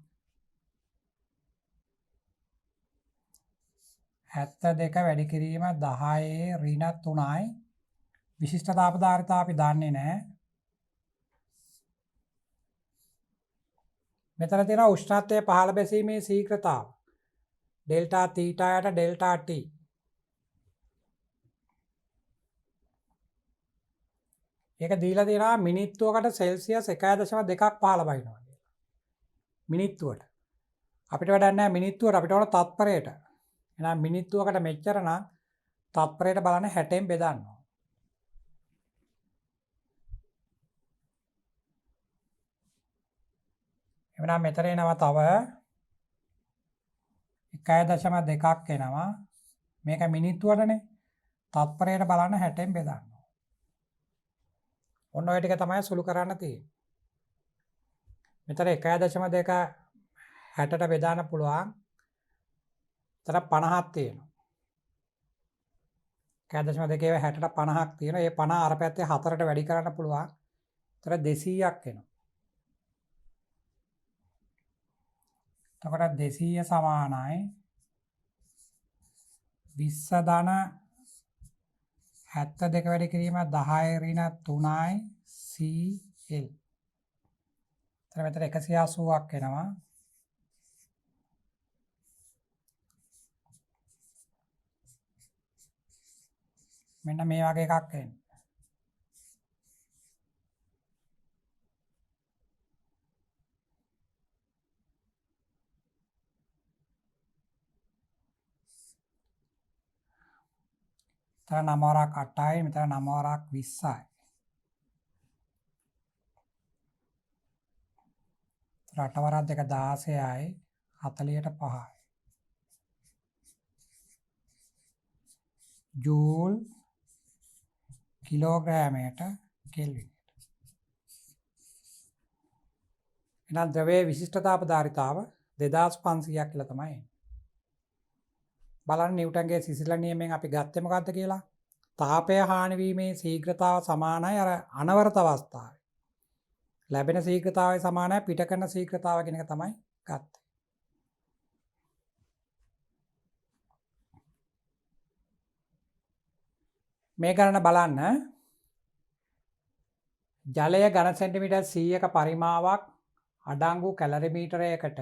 72 වැඩි කිරීම 10 ඍණ 3යි. විශිෂ්ට තාපධාරිතාව අපි දන්නේ නැහැ. මෙතන තියෙනවා උෂ්ණත්වය පහළ බැසීමේ ශීඝ්‍රතාව. ඩෙල්ටා තීටා යට ඩෙල්ටා ටී. ඒක දීලා තියෙනවා මිනිත්තුවකට සෙල්සියස් 1.2ක් පහළ බහිනවා කියලා. මිනිත්තුවට. අපිට වැඩක් නැහැ මිනිත්තුවට අපිට ඕන තත්පරයට. එහෙනම් මිනිත්තුවකට මෙච්චර නම් තත්පරයට බලන්න 60න් බෙදන්න ඕන. එවනම් මෙතන එනවා තව 1.2ක් එනවා. මේක මිනිත්තුවටනේ. තත්පරයට බලන්න 60න් බෙදන්න. ඔන්න ඔය ටික තමයි සුළු කරන්න තියෙන්නේ. මෙතන 1.2 60ට බෙදන්න පුළුවන්. එතන 50ක් තියෙනවා. 1.2 60ට 50ක් තියෙනවා. ඒ 50 අර පැත්තේ 4ට වැඩි කරන්න පුළුවන්. එතන 200ක් එනවා. එතකොට 200 සමානයි 20 ධන 72 වැඩි කිරීම 10 ඍණ 3යි CL. එතන මෙතන 180ක් එනවා. මෙන්න මේ වගේ එකක් එන්නේ. මෙතන 9 වරක් 8යි මෙතන 9 වරක් 20යි. එතන 8 වරක් 2 16යි 40ට 5යි. ජූල් කිලෝග්‍රෑමයට කෙල්වින්. එහෙනම් ද්‍රවයේ විශිෂ්ට තාපධාරිතාව 2500ක් කියලා තමයි එන්නේ. බලන්න නිව්ටන්ගේ සිසිල නියමයෙන් අපි ගත්තේ මොකද්ද කියලා? තාපය හානි වීමේ ශීඝ්‍රතාව සමානයි අර අනවරත අවස්ථාවේ. ලැබෙන ශීඝ්‍රතාවය සමානයි පිට කරන ශීඝ්‍රතාව කියන එක තමයි ගත්තේ. මේ ගණන බලන්න. ජලය ඝන සෙන්ටිමීටර් 100ක පරිමාවක් අඩංගු කැලරිමීටරයකට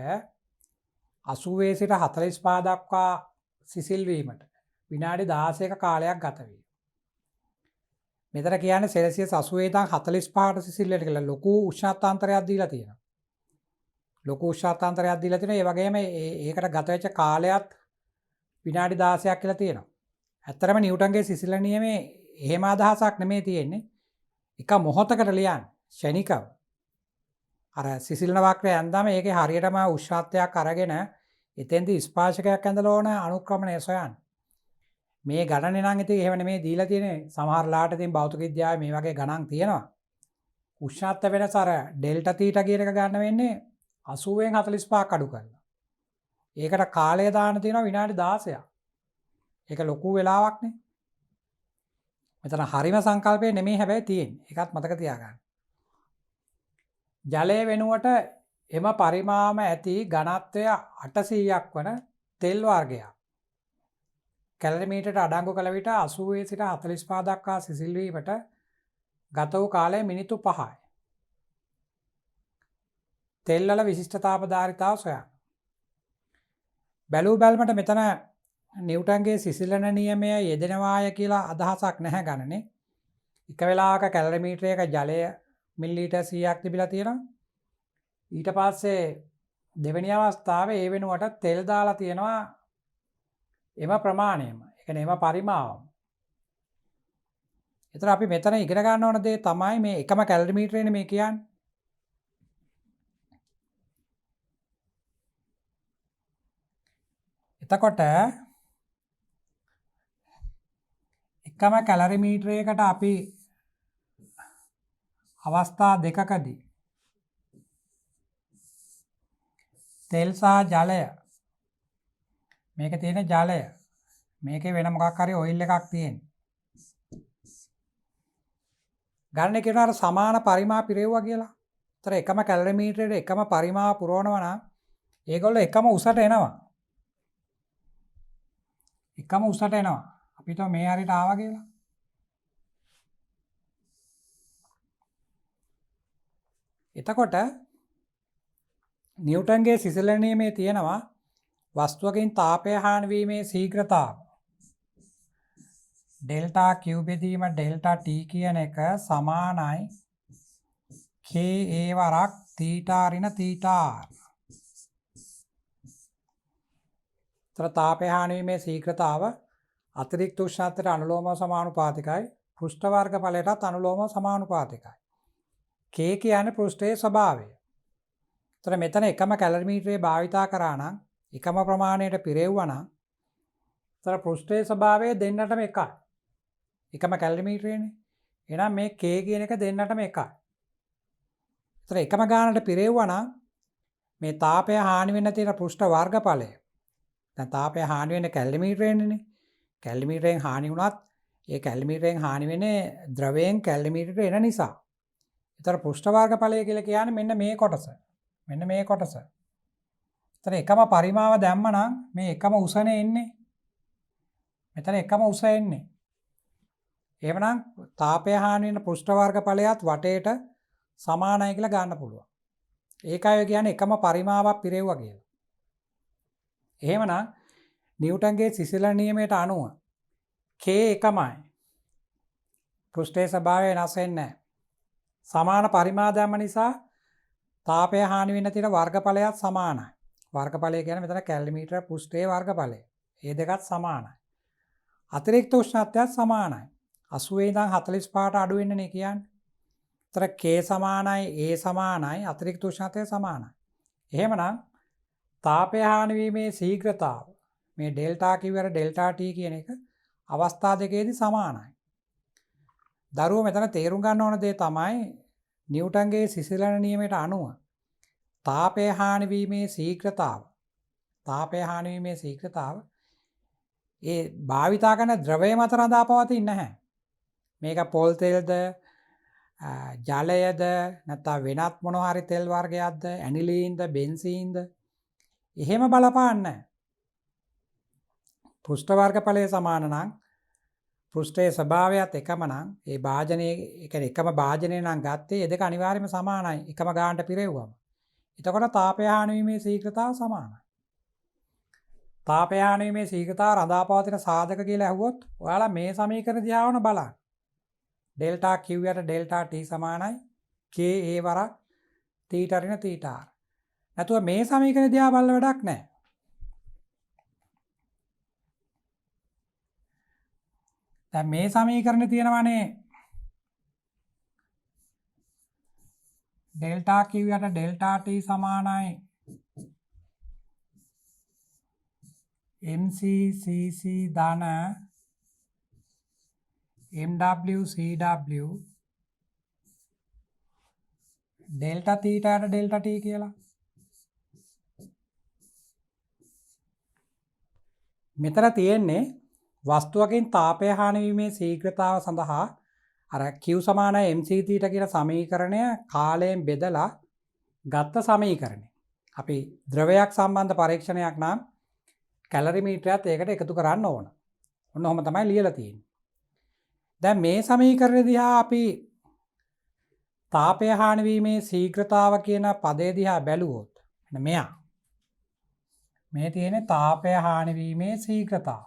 80 සිට 45 දක්වා සිසිල් වීමට විනාඩි 16ක කාලයක් ගත වේ. මෙතන කියන්නේ සෙල්සියස් 80 ඉඳන් 45ට සිසිල් වෙන්න කියලා ලොකු උෂ්ණත්වන්තරයක් දීලා තියෙනවා. ලොකු උෂ්ණත්වන්තරයක් දීලා තියෙනවා. ඒ වගේම ඒකට ගත වෙච්ච කාලයත් විනාඩි 16ක් කියලා තියෙනවා. ඇත්තරම නිව්ටන්ගේ සිසිල නියමේ එහෙම අදහසක් නෙමෙයි තියෙන්නේ. එක මොහොතකට ලියන්න ෂණිකව. අර සිසිලන වක්‍රය ඇඳාම ඒකේ හරියටම උෂ්ණත්වයක් අරගෙන එතෙන්දී ස්පාර්ශකයක් ඇඳලා ඕන අනුක්‍රමණය සොයන්න. මේ ගණනේ නම් ඉතින් එහෙම නෙමෙයි දීලා තියෙන්නේ. සමහර ලාට ඉතින් භෞතික විද්‍යාවේ මේ වගේ ගණන් තියෙනවා. උෂ්ණත්ව වෙනස අර ඩෙල්ටා තීටා කියන එක ගන්න වෙන්නේ 80න් 45ක් අඩු කරලා. ඒකට කාලය දාන්න තියෙනවා විනාඩි 16ක්. ඒක ලොකු වෙලාවක් නේ. මෙතන හරිම සංකල්පය නෙමෙයි හැබැයි තියෙන්නේ. ඒකත් මතක තියාගන්න. ජලය වෙනුවට එම පරිමාම ඇති ඝනත්වය 800ක් වන තෙල් වර්ගයක් කැලරිමීටරට අඩංගු කළ විට 80 සිට 45 දක්වා සිසිල් වීමට ගත වූ කාලය මිනිත්තු 5යි. තෙල් වල විශිෂ්ට තාපධාරිතාව සොයන්න. බැලූ බැලමට මෙතන නිව්ටන්ගේ සිසිලන නියමය යෙදෙනවාය කියලා අදහසක් නැහැ ගණනේ. එක වෙලාවක කැලරිමීටරයක ජලය මිලිලීටර් 100ක් තිබිලා තියෙනවා. ඊට පස්සේ දෙවෙනි අවස්ථාවේ ඒ වෙනුවට තෙල් දාලා තියෙනවා එම ප්‍රමාණයම. ඒ කියන්නේ එම පරිමාවම. ඒතර අපි මෙතන ඉගෙන ගන්න ඕන දේ තමයි මේ එකම කැලරිමීටරේනේ මේ කියන්නේ. එතකොට එකම කැලරිමීටරයකට අපි අවස්ථා දෙකකදී තෙල් සහ ජලය මේකේ තියෙන ජලය මේකේ වෙන මොකක් හරි ඔයිල් එකක් තියෙන. ගණනේ කියනවා සමාන පරිමා පිරෙව්වා කියලා. ඒතර එකම කැලරිමීටරේට එකම පරිමාව පුරවනවා නම් ඒගොල්ලෝ එකම උසට එනවා. එකම උසට එනවා. අපි හිතුවා මේ හරියට ආවා කියලා. එතකොට නිව්ටන්ගේ සිසිලන නියමයේ තියෙනවා වස්තුවකින් තාපය හානි වීමේ ශීඝ්‍රතාව ඩෙල්ටා Q බෙදීම ඩෙල්ටා T කියන එක සමානයි Ka වරක් θ ඍණ θ r. තර තාපය හානි වීමේ ශීඝ්‍රතාව අතිරික්ත උෂ්ණත්වයට අනුලෝමව සමානුපාතිකයි පෘෂ්ඨ වර්ගඵලයටත් අනුලෝමව සමානුපාතිකයි. K කියන්නේ පෘෂ්ඨයේ ස්වභාවය. තර මෙතන එකම කැලරිමීටරේ භාවිතා කරා නම් එකම ප්‍රමාණයට පිරෙව්වා නම් තර පෘෂ්ඨයේ ස්වභාවය දෙන්නටම එකයි. එකම කැලරිමීටරේනේ. එහෙනම් මේ K කියන එක දෙන්නටම එකයි. තර එකම ගානට පිරෙව්වා නම් මේ තාපය හානි වෙන්න තියෙන පෘෂ්ඨ වර්ගඵලය. දැන් තාපය හානි වෙන්නේ කැලරිමීටරේනේ. කැලරිමීටරෙන් හානි වුණත් ඒ කැලරිමීටරෙන් හානි වෙන්නේ ද්‍රවයෙන් කැලරිමීටරට එන නිසා. ඒතර පෘෂ්ඨ වර්ගඵලය කියලා කියන්නේ මෙන්න මේ කොටස. මෙන්න මේ කොටස. ඒතර එකම පරිමාව දැම්මනම් මේ එකම උසනේ එන්නේ. මෙතන එකම උස එන්නේ. එහෙමනම් තාපය හානි වෙන පෘෂ්ඨ වර්ගඵලයත් වටේට සමානයි කියලා ගන්න පුළුවන්. ඒකයි කියන්නේ එකම පරිමාවක් පිරෙව්වා කියලා. එහෙමනම් නිව්ටන්ගේ සිසිලන නියමයට අනුව K එකමයි. පෘෂ්ඨයේ ස්වභාවය වෙනස් වෙන්නේ නැහැ. සමාන පරිමා දැම්ම නිසා තාපය හානි වෙන්න තියෙන වර්ගඵලයත් සමානයි. වර්ගඵලය කියන්නේ මෙතන කැලරිමීටර පෘෂ්ඨයේ වර්ගඵලය. මේ දෙකත් සමානයි. අතිරික්ත උෂ්ණත්වයත් සමානයි. 80 ඉඳන් 45ට අඩු වෙන්නේ නේ කියන්නේ. ඒතර K සමානයි A සමානයි අතිරික්ත උෂ්ණත්වය සමානයි. එහෙමනම් තාපය හානි වීමේ ශීඝ්‍රතාව මේ ඩෙල්ටා Q වල ඩෙල්ටා T කියන එක අවස්ථා දෙකේදී සමානයි. දරුවෝ මෙතන තේරුම් ගන්න ඕන දේ තමයි නිව්ටන්ගේ සිසිලන නියමයට අනුව තාපය හානි වීමේ ශීඝ්‍රතාව ඒ භාවිතා කරන ද්‍රවය මත රඳා පවතින්නේ නැහැ. මේක පොල් තෙල්ද ජලයද නැත්නම් වෙනත් මොන හරි තෙල් වර්ගයක්ද ඇනිලීන්ද බෙන්සීන්ද එහෙම බලපාන්නේ නැහැ. පෘෂ්ඨ වර්ගඵලයේ සමාන නම් පෘෂ්ඨයේ ස්වභාවයත් එකම නම් ඒ භාජනයේ ඒ කියන්නේ එකම භාජනය නම් ගත්තේ ඒ දෙක අනිවාර්යයෙන්ම සමානයි එකම ගානට පිරෙව්වම. එතකොට තාපය හානි වීමේ ශීඝ්‍රතාව සමානයි. තාපය හානි වීමේ ශීඝ්‍රතාව රඳාපවතින සාධක කියලා ඇහුවොත් ඔයාලා මේ සමීකරණ දිහා වුණ බලන්න. ඩෙල්ටා Q යට ඩෙල්ටා T සමානයි Ka වරක් θ ඍණ θ r. නැතුව මේ සමීකරණ දිහා බලලා වැඩක් නැහැ. දැන් මේ සමීකරණේ තියෙනවානේ ඩෙල්ටා Q යට ඩෙල්ටා T සමානයි MC CC ධන MW CW ඩෙල්ටා θ යට ඩෙල්ටා T කියලා. මෙතන තියෙන්නේ වස්තුවකින් තාපය හානි වීමේ ශීඝ්‍රතාව සඳහා අර Q සමානයි MC θ කියන සමීකරණය කාලයෙන් බෙදලා ගත්ත සමීකරණය. අපි ද්‍රවයක් සම්බන්ධ පරීක්ෂණයක් නම් කැලරිමීටරයත් ඒකට එකතු කරන්න ඕන. ඔන්න ඔහොම තමයි ලියලා තියෙන්නේ. දැන් මේ සමීකරණය දිහා අපි තාපය හානි වීමේ ශීඝ්‍රතාව කියන පදේ දිහා බැලුවොත් මෙන්න මෙයා මේ තියෙන්නේ තාපය හානි වීමේ ශීඝ්‍රතාව.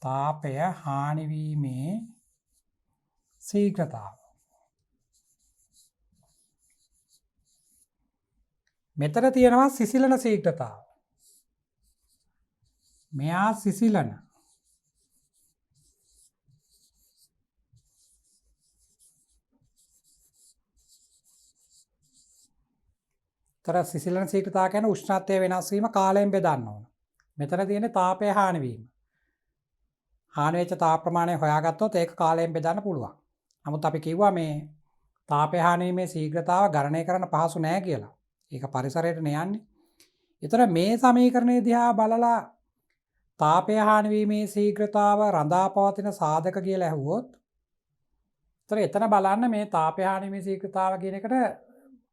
තාපය හානි වීමේ ශීඝ්‍රතාව. මෙතන තියෙනවා සිසිලන ශීඝ්‍රතාව. මෙයා සිසිලන. තර සිසිලන ශීඝ්‍රතාව කියන්නේ උෂ්ණත්වය වෙනස් වීම කාලයෙන් බෙදන්න ඕන. මෙතන තියෙන්නේ තාපය හානි වීම. හානි වෙච්ච තාප ප්‍රමාණය හොයාගත්තොත් ඒක කාලයෙන් බෙදන්න පුළුවන්. නමුත් අපි කිව්වා මේ තාපය හානි වීමේ ශීඝ්‍රතාව ගණනය කරන්න පහසු නෑ කියලා. ඒක පරිසරයට යන්නේ. ඒතර මේ සමීකරණය දිහා බලලා තාපය හානි වීමේ ශීඝ්‍රතාව රඳා පවතින සාධක කියලා ඇහුවොත් ඒතර එතන බලන්න මේ තාපය හානි වීමේ ශීඝ්‍රතාව කියන එකට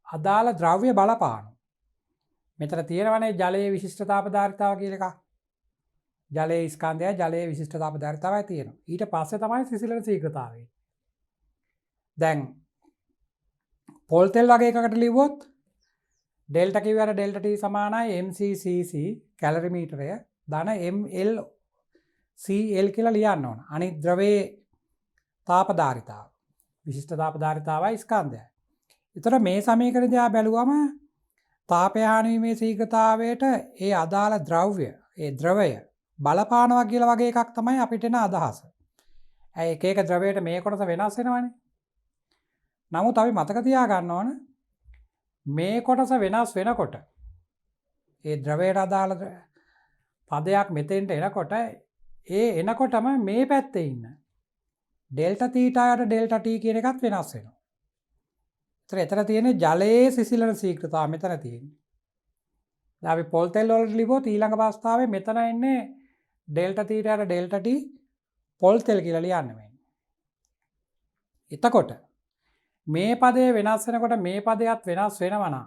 අදාළ ද්‍රව්‍ය බලපානවා. මෙතන තියෙනවනේ ජලයේ විශිෂ්ට තාපධාරිතාව කියලා එකක්. ජලයේ ස්කන්ධය ජලයේ විශිෂ්ට තාපධාරිතාවයි තියෙනවා. ඊට පස්සේ තමයි සිසිලන ශීඝ්‍රතාවය. දැන් පොල් තෙල් වගේ එකකට ලිව්වොත් ඩෙල්ටා Q අර ඩෙල්ටා T සමානයි mCCC කැලරි මීටරය ධන ml cl කියලා ලියන්න ඕන. අනිත් ද්‍රවයේ තාපධාරිතාව විශිෂ්ට තාපධාරිතාවයි ස්කන්ධයයි. ඒතර මේ සමීකරණය දිහා බැලුවම තාපය හානි වීමේ ශීඝ්‍රතාවයට ඒ අදාළ ද්‍රව්‍ය ඒ ද්‍රවය බලපානවා කියලා වගේ එකක් තමයි අපිට එන අදහස. ඇයි එක එක ද්‍රවයට මේ කොටස වෙනස් වෙනවනේ. නමුත් අපි මතක තියාගන්න ඕන මේ කොටස වෙනස් වෙනකොට ඒ ද්‍රවයට අදාළ පදයක් මෙතෙන්ට එනකොට ඒ එනකොටම මේ පැත්තේ ඉන්න ඩෙල්ටා තීටායට ඩෙල්ටා T කියන එකත් වෙනස් වෙනවා. එතන තියෙන්නේ ජලයේ සිසිලන ශීඝ්‍රතාව මෙතන තියෙන්නේ. දැන් අපි පොල් තෙල් වලට ලිව්වොත් ඊළඟ අවස්ථාවේ මෙතන එන්නේ ඩෙල්ටා තීටාට ඩෙල්ටා T පොල් තෙල් කියලා ලියන්න වෙන්නේ. එතකොට මේ පදය වෙනස් වෙනකොට මේ පදයක් වෙනස් වෙනවා නම්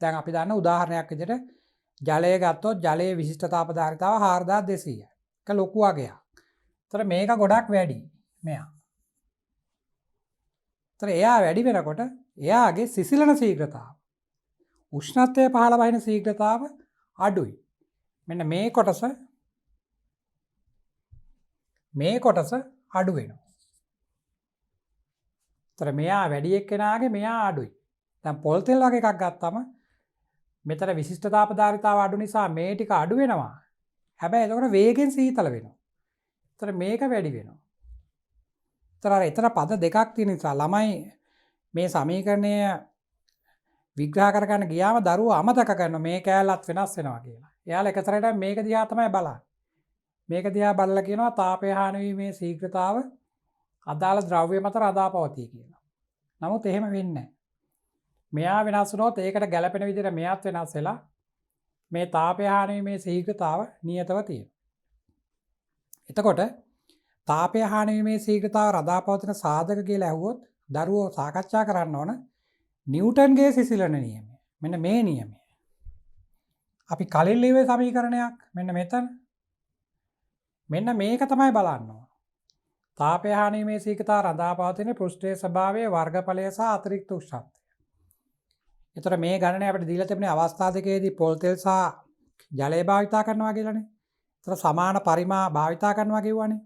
දැන් අපි දන්න උදාහරණයක් විදිහට ජලය ගත්තොත් ජලයේ විශිෂ්ට තාපධාරිතාව 4200යි. ඒක ලොකු වගයක්. ඒතර මේක ගොඩක් වැඩි මෙයා. ඒතර එයා වැඩි වෙනකොට එයාගේ සිසිලන ශීඝ්‍රතාව උෂ්ණත්වය පහළ වහින ශීඝ්‍රතාව අඩුයි. මෙන්න මේ කොටස අඩු වෙනවා. ඒතර මෙයා වැඩි එක්කෙනාගේ මෙයා අඩුයි. දැන් පොල් තෙල් වගේ එකක් ගත්තම මෙතන විශිෂ්ට තාපධාරිතාව අඩු නිසා මේ ටික අඩු වෙනවා. හැබැයි එතකොට වේගෙන් සීතල වෙනවා. ඒතර මේක වැඩි වෙනවා. ඒතර අර එතන පද දෙකක් තියෙන නිසා ළමයි මේ සමීකරණය විග්‍රහ කරගන්න ගියාම දරුවෝ අමතක කරනවා මේ කෑල්ලත් වෙනස් වෙනවා කියලා. එයාලා එක සැරේට මේක දිහා තමයි බලන්නේ. මේක දිහා බලලා කියනවා තාපය හානි වීමේ ශීඝ්‍රතාව අදාළ ද්‍රව්‍ය මත රඳාපවතී කියලා. නමුත් එහෙම වෙන්නේ නැහැ. මෙයා වෙනස් වුණොත් ඒකට ගැළපෙන විදිහට මෙයාත් වෙනස් වෙලා මේ තාපය හානි වීමේ ශීඝ්‍රතාව නියතව තියෙනවා. එතකොට තාපය හානි වීමේ ශීඝ්‍රතාව රඳාපවතින සාධක කියලා ඇහුවොත් දරුවෝ සාකච්ඡා කරන්න ඕන නිව්ටන්ගේ සිසිලන නියමය. මෙන්න මේ නියමය. අපි කලින් ලිව්වේ සමීකරණයක් මෙන්න මෙතන. මෙන්න මේක තමයි බලන්න ඕන. තාපය හානි වීමේ ශීඝ්‍රතාව රඳාපවතින පෘෂ්ඨයේ ස්වභාවයේ වර්ගඵලය සහ අතිරික්ත උෂ්ණත්වය. ඒතර මේ ගණනය අපිට දීලා තිබුණේ අවස්ථා දෙකේදී පොල් තෙල් සහ ජලය භාවිතා කරනවා කියලානේ. ඒතර සමාන පරිමා භාවිතා කරනවා කිව්වනේ.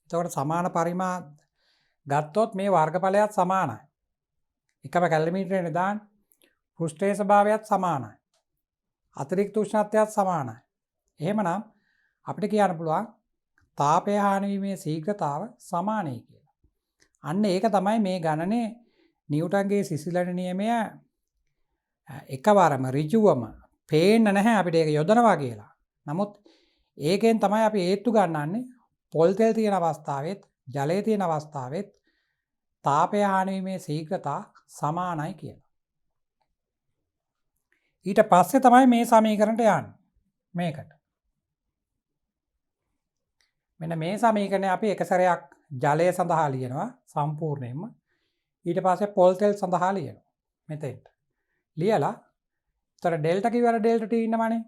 එතකොට සමාන පරිමා ගත්තොත් මේ වර්ගඵලයත් සමානයි. එකම කැලරිමීටරේ දාන්න පෘෂ්ඨයේ ස්වභාවයත් සමානයි. අතිරික්ත උෂ්ණත්වයත් සමානයි. එහෙමනම් අපිට කියන්න පුළුවන් තාපය හානි වීමේ ශීඝ්‍රතාව සමානයි කියලා. අන්න ඒක තමයි මේ ගණනේ නිව්ටන්ගේ සිසිලන නියමය එකවරම ඍජුවම පේන්න නැහැ අපිට ඒක යොදනවා කියලා. නමුත් ඒකෙන් තමයි අපි හේතු ගන්නන්නේ පොල් තෙල් තියෙන අවස්ථාවෙත් ජලය තියෙන අවස්ථාවෙත් තාපය හානි වීමේ ශීඝ්‍රතා සමානයි කියලා. ඊට පස්සේ තමයි මේ සමීකරණයට යන්නේ. මේකට. මෙන්න මේ සමීකරණය අපි එක සැරයක් ජලය සඳහා ලියනවා සම්පූර්ණයෙන්ම. ඊට පස්සේ පොල් තෙල් සඳහා ලියනවා. මෙතෙන්ට. ලියලා ඒතර ඩෙල්ටා Q වල ඩෙල්ටා T ඉන්නවනේ.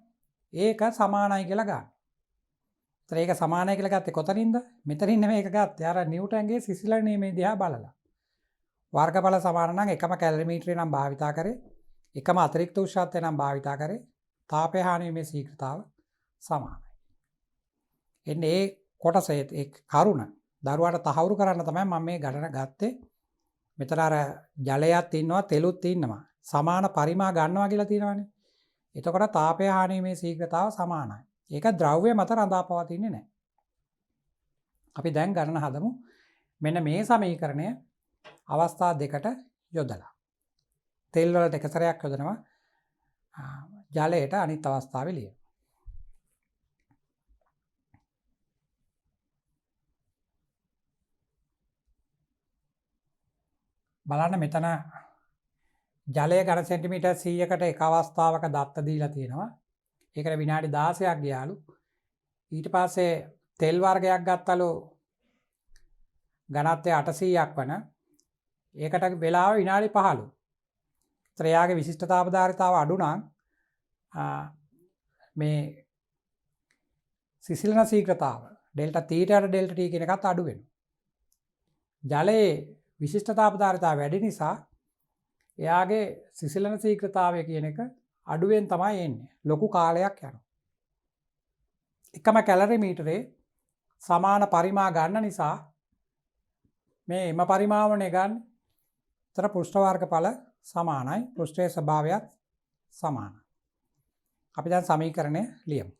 ඒක සමානයි කියලා ගන්න. ඒතර ඒක සමානයි කියලා ගත්තේ කොතනින්ද? මෙතනින් නෙමෙයි ඒක ගත්තේ. අර නිව්ටන්ගේ සිසිලන නියමයේ දිහා බලලා. වර්ගඵල සමාන නම් එකම කැලරිමීටරේ නම් භාවිතා කරේ. එකම අතිරික්ත උෂ්ණත්වය නම් භාවිතා කරේ තාපය හානි වීමේ ශීඝ්‍රතාව සමානයි. එන්නේ ඒ කොටස ඒ කරුණ දරුවාට තහවුරු කරන්න තමයි මම මේ ගණන ගත්තේ. මෙතන අර ජලයත් ඉන්නවා තෙලුත් ඉන්නවා. සමාන පරිමා ගන්නවා කියලා තියෙනවානේ. එතකොට තාපය හානි වීමේ ශීඝ්‍රතාව සමානයි. ඒක ද්‍රව්‍ය මත රඳා පවතින්නේ නැහැ. අපි දැන් ගණන හදමු. මෙන්න මේ සමීකරණය අවස්ථා දෙකට යොදලා. තෙල් වලට එක සැරයක් යොදනවා. ජලයට අනිත් අවස්ථාවේ ලියනවා. බලන්න මෙතන ජලය ඝන සෙන්ටිමීටර් 100කට එක අවස්ථාවක දත්ත දීලා තියෙනවා. ඒකට විනාඩි 16ක් ගියාලු. ඊට පස්සේ තෙල් වර්ගයක් ගත්තලු ඝනත්වය 800ක් වන. ඒකට වෙලාව විනාඩි 15. ත්‍රයාගේ විශිෂ්ටතාවධාරිතාව අඩු නම් මේ සිසිලන ශීඝ්‍රතාව ඩෙල්ටා තීටාට ඩෙල්ටා ටී කියන එකත් අඩු වෙනවා. ජලයේ විශිෂ්ටතාවධාරිතාව වැඩි නිසා එයාගේ සිසිලන ශීඝ්‍රතාවය කියන එක අඩුවෙන් තමයි එන්නේ. ලොකු කාලයක් යනවා. එකම කැලරි මීටරේ සමාන පරිමා ගන්න නිසා මේ එම පරිමාවනේ ගන්න. තර පෘෂ්ඨ වර්ගඵල සමානයි. පෘෂ්ඨයේ ස්වභාවයත් සමානයි. අපි දැන් සමීකරණය ලියමු.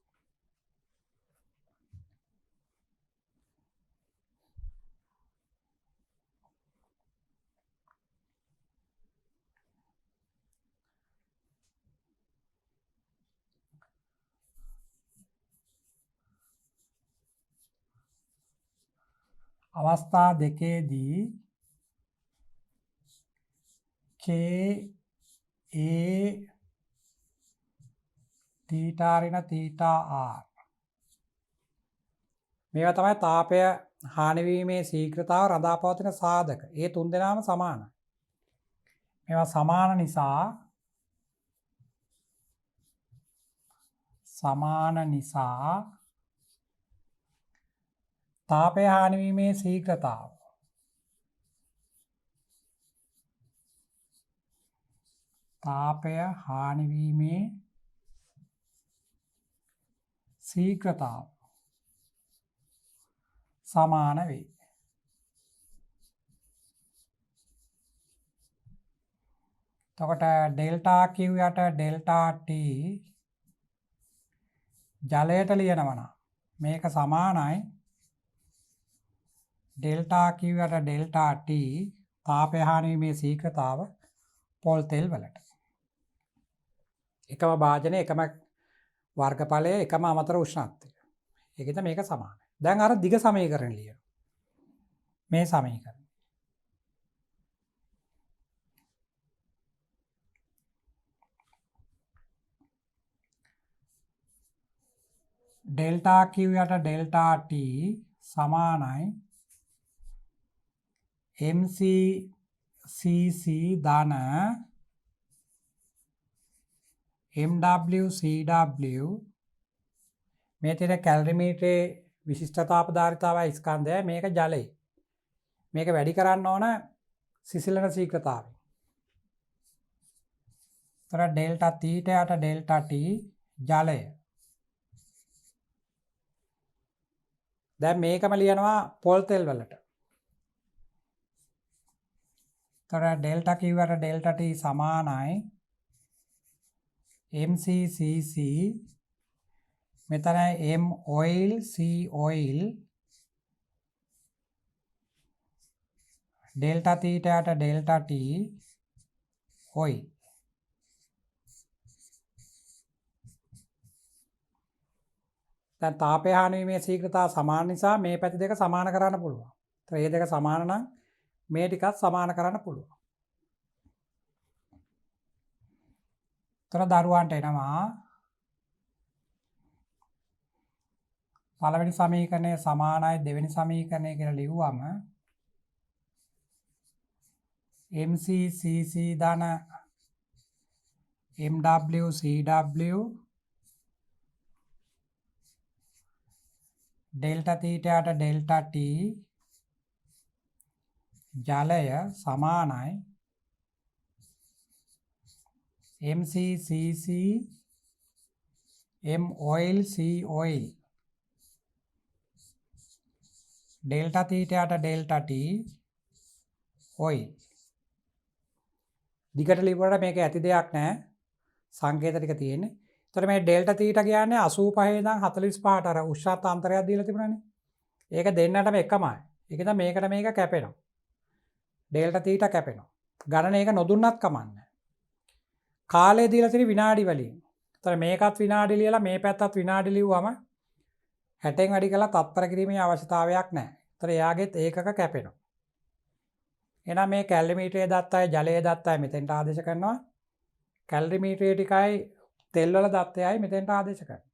අවස්ථා දෙකේදී K A theta ඍණ theta r මේවා තමයි තාපය හානි වීමේ ශීඝ්‍රතාව රඳා පවතින සාධක. ඒ තුන් දෙනාම සමානයි. මේවා සමාන නිසා තාපය හානි වීමේ ශීඝ්‍රතාව සමාන වේ. එතකොට ඩෙල්ටා Q යට ඩෙල්ටා T ජලයට ලියනවා නම් මේක සමානයි ඩෙල්ටා Q යට ඩෙල්ටා T තාපය හානි වීමේ ශීඝ්‍රතාව පොල් තෙල් වලට. එකම භාජනය එකම වර්ගඵලය එකම අමතර උෂ්ණත්වය. ඒකෙද මේක සමානයි. දැන් අර දිග සමීකරණ ලියමු. මේ සමීකරණ. ඩෙල්ටා Q යට ඩෙල්ටා T සමානයි MCCC ධන MWCW මේ තියෙන කැලරි මීටරේ විශිෂ්ටතාවධාරිතාවයි ස්කන්ධය. මේක ජලය. මේක වැඩි කරන්න ඕන සිසිලන ශීඝ්‍රතාවය. තර ඩෙල්ටා තීටා යට ඩෙල්ටා T ජලය. දැන් මේකම ලියනවා පොල් තෙල් වලට. තර ඩෙල්ටා Q යට ඩෙල්ටා T සමානයි MCCC මෙතන M oil C oil delta theta යට ඩෙල්ටා T oil. දැන් තාපය හානි වීමේ ශීඝ්‍රතාව සමාන නිසා මේ පැති දෙක සමාන කරන්න පුළුවන්. ඒතර මේ දෙක සමාන නම් මේ ටිකත් සමාන කරන්න පුළුවන්. ඒතර දරුවන්ට එනවා පළවෙනි සමීකරණය සමානයි දෙවෙනි සමීකරණය කියලා ලිව්වම MCCC ධන MWCW ඩෙල්ටා තීටා යට ඩෙල්ටා T ජලය සමානයි MCCC M oil C oil delta theta delta T oil දිගට ලිව්වට මේක ඇති දෙයක් නෑ සංකේත ටික තියෙන්නේ. එතකොට මේ ඩෙල්ටා තීටා කියන්නේ 85 ඉඳන් 45ට අර උෂ්ණත්ව අන්තරයක් දීලා තිබුණානේ. ඒක දෙන්නටම එකමයි. ඒක තමයි මේකට මේක කැපෙනවා. Delta theta කැපෙනවා. ගණන ඒක නොදුන්නත් කමන්නේ. කාලය දීලා තියෙන විනාඩි වලින්. එතකොට මේකත් විනාඩි ලියලා මේ පැත්තත් විනාඩි ලිව්වම 60න් වැඩි කළා තත්පර කිරීමේ අවශ්‍යතාවයක් නැහැ. එතකොට එයාගෙත් ඒකක කැපෙනවා. එහෙනම් මේ කැලරිමීටරයේ දත්තයි ජලයේ දත්තයි මෙතෙන්ට ආදේශ කරනවා. කැලරිමීටරයේ ටිකයි තෙල් වල දත්තයයි මෙතෙන්ට ආදේශ කරනවා.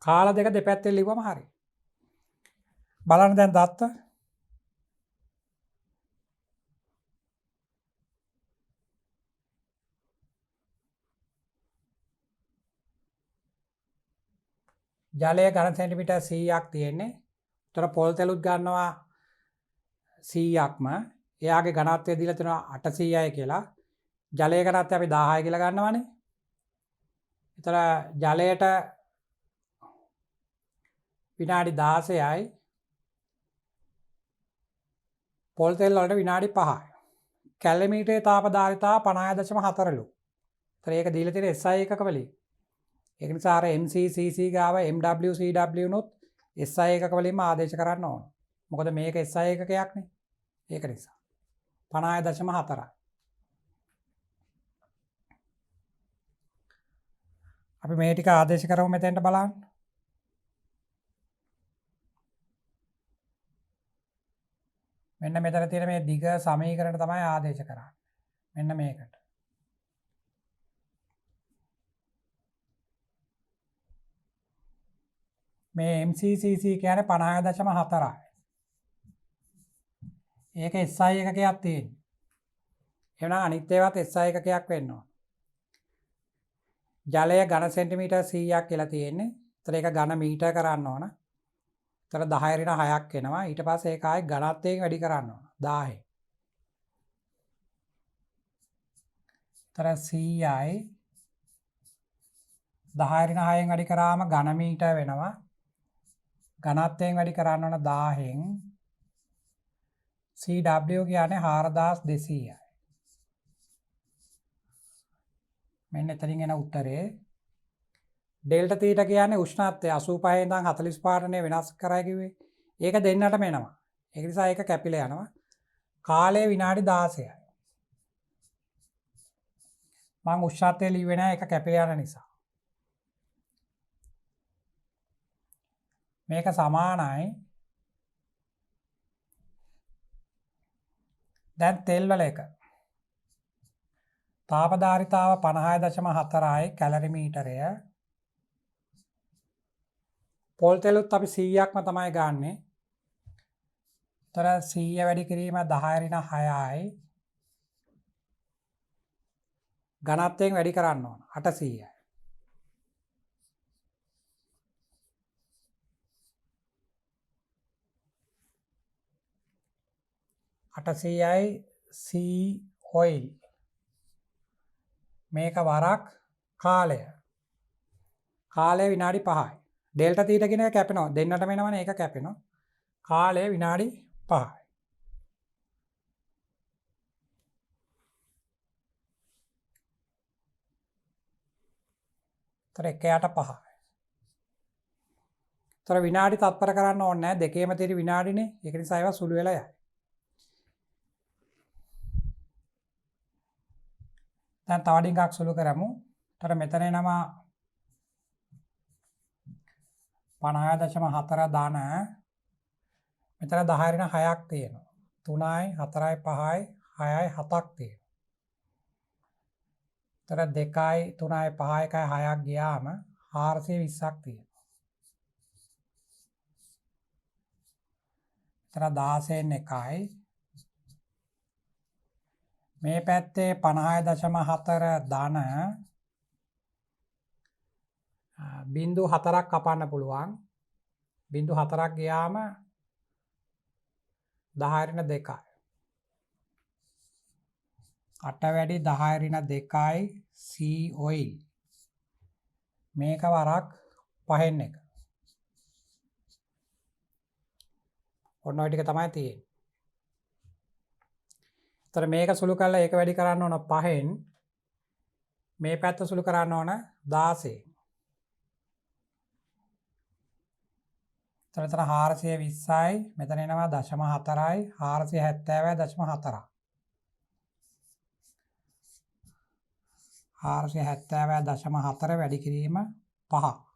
කාල දෙක දෙපැත්තෙන් ලිව්වම හරි. බලන්න දැන් දත්ත. ජලය ඝන සෙන්ටිමීටර් 100ක් තියෙන්නේ. ඒතර පොල් තෙලුත් ගන්නවා 100ක්ම. එයාගේ ඝනත්වය දීලා තියෙනවා 800යි කියලා. ජලයේ ඝනත්වය අපි 1000 කියලා ගන්නවානේ. ඒතර ජලයට විනාඩි 16යි. පොල් තෙල් වලට විනාඩි 5යි. කැලරිමීටරයේ තාපධාරිතාව 50.4ලු. ඒතර ඒක දීලා තියෙන SI එකක වලින්. ඒක නිසා අර MCCC ගාව MWCW නොත් SI එකක වලින්ම ආදේශ කරන්න ඕන. මොකද මේක SI එකකයක් නේ. ඒක නිසා 50.4යි. අපි මේ ටික ආදේශ කරමු මෙතෙන්ට බලන්න. මෙන්න මෙතන තියෙන මේ දිග සමීකරණ තමයි ආදේශ කරන්නේ. මෙන්න මේකට. මේ MCCC කියන්නේ 50.4යි. ඒක SI එකකයක් තියෙන්නේ. එහෙනම් අනිත් ඒවාත් SI එකකයක් වෙන්න ඕන. ජලය ඝන සෙන්ටිමීටර් 100ක් කියලා තියෙන්නේ. ඒතර ඒක ඝන මීටර කරන්න ඕන. ඒතර 10/6ක් එනවා. ඊට පස්සේ ඒක ආයේ ඝනත්වයෙන් වැඩි කරන්න ඕන. 1000. ඒතර 100යි 10/6න් වැඩි කරාම ඝන මීටර වෙනවා. ඝනත්වයෙන් වැඩි කරන්න ඕන 1000න්. CW කියන්නේ 4200යි. මෙන්න එතනින් එන උත්තරේ. ඩෙල්ටා තීටා කියන්නේ උෂ්ණත්වය 85 ඉඳන් 45ට වෙනස් කරයි කිව්වේ. ඒක දෙන්නටම එනවා. ඒක නිසා ඒක කැපිලා යනවා. කාලය විනාඩි 16යි. මම උෂ්ණත්වය ලිව්වේ නැහැ ඒක කැපිලා යන නිසා. මේක සමානයි. දැන් තෙල් වල එක. තාපධාරිතාව 50.4යි කැලරිමීටරය. පොල් තෙලුත් අපි 100ක්ම තමයි ගන්නෙ. ඒතර 100 වැඩි කිරීම 10/6යි. ඝනත්වයෙන් වැඩි කරන්න ඕන 800යි. 800යි C oil. මේක වරක් කාලය. කාලය විනාඩි 5යි. ඩෙල්ටා තීටා කියන එක කැපෙනවා. දෙන්නටම එනවනේ ඒක කැපෙනවා. කාලය විනාඩි 5යි. තර 1/5යි. තර විනාඩි තත්පර කරන්න ඕනේ නැහැ. දෙකේම තියෙන විනාඩිනේ. ඒක නිසා ඒවා සුළු වෙලා යයි. දැන් තව ටිකක් සුළු කරමු. තර මෙතන එනවා 50.4 දාන. මෙතන 10/6ක් තියෙනවා. 3යි 4යි 5යි 6යි 7ක් තියෙනවා. තර 2යි 3යි 5යි 1යි 6ක් ගියාම 420ක් තියෙනවා. තර 16න් 1යි. මේ පැත්තේ 50.4 ධන 0.4ක් කපන්න පුළුවන්. 0.4ක් ගියාම 10/2යි. 8 වැඩි 10 ඍණ 2යි sea oil. මේක වරක් 5න් එක. ඔන්න ඔය ටික තමයි තියෙන්නේ. ඒතර මේක සුළු කරලා ඒක වැඩි කරන්න ඕන 5න්. මේ පැත්ත සුළු කරන්න ඕන 16. එතන 420යි මෙතන එනවා 0.4යි 470.4. 470.4 වැඩි කිරීම 5.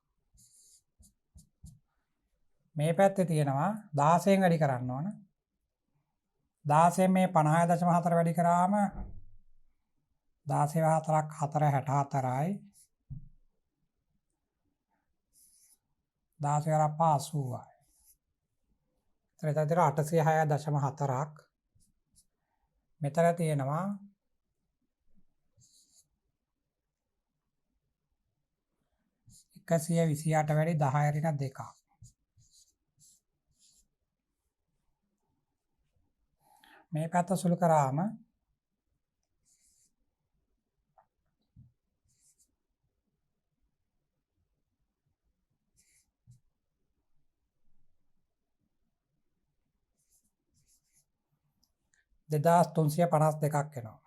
මේ පැත්තේ තියෙනවා 16න් වැඩි කරන්න ඕන. 16න් මේ 50.4 වැඩි කරාම 16 4ක් 464යි 16 80යි. එතන 806.4ක්. මෙතන තියෙනවා 128 වැඩි 10 ඍණ 2ක්. මේ පැත්ත සුළු කරාම 2352ක් එනවා.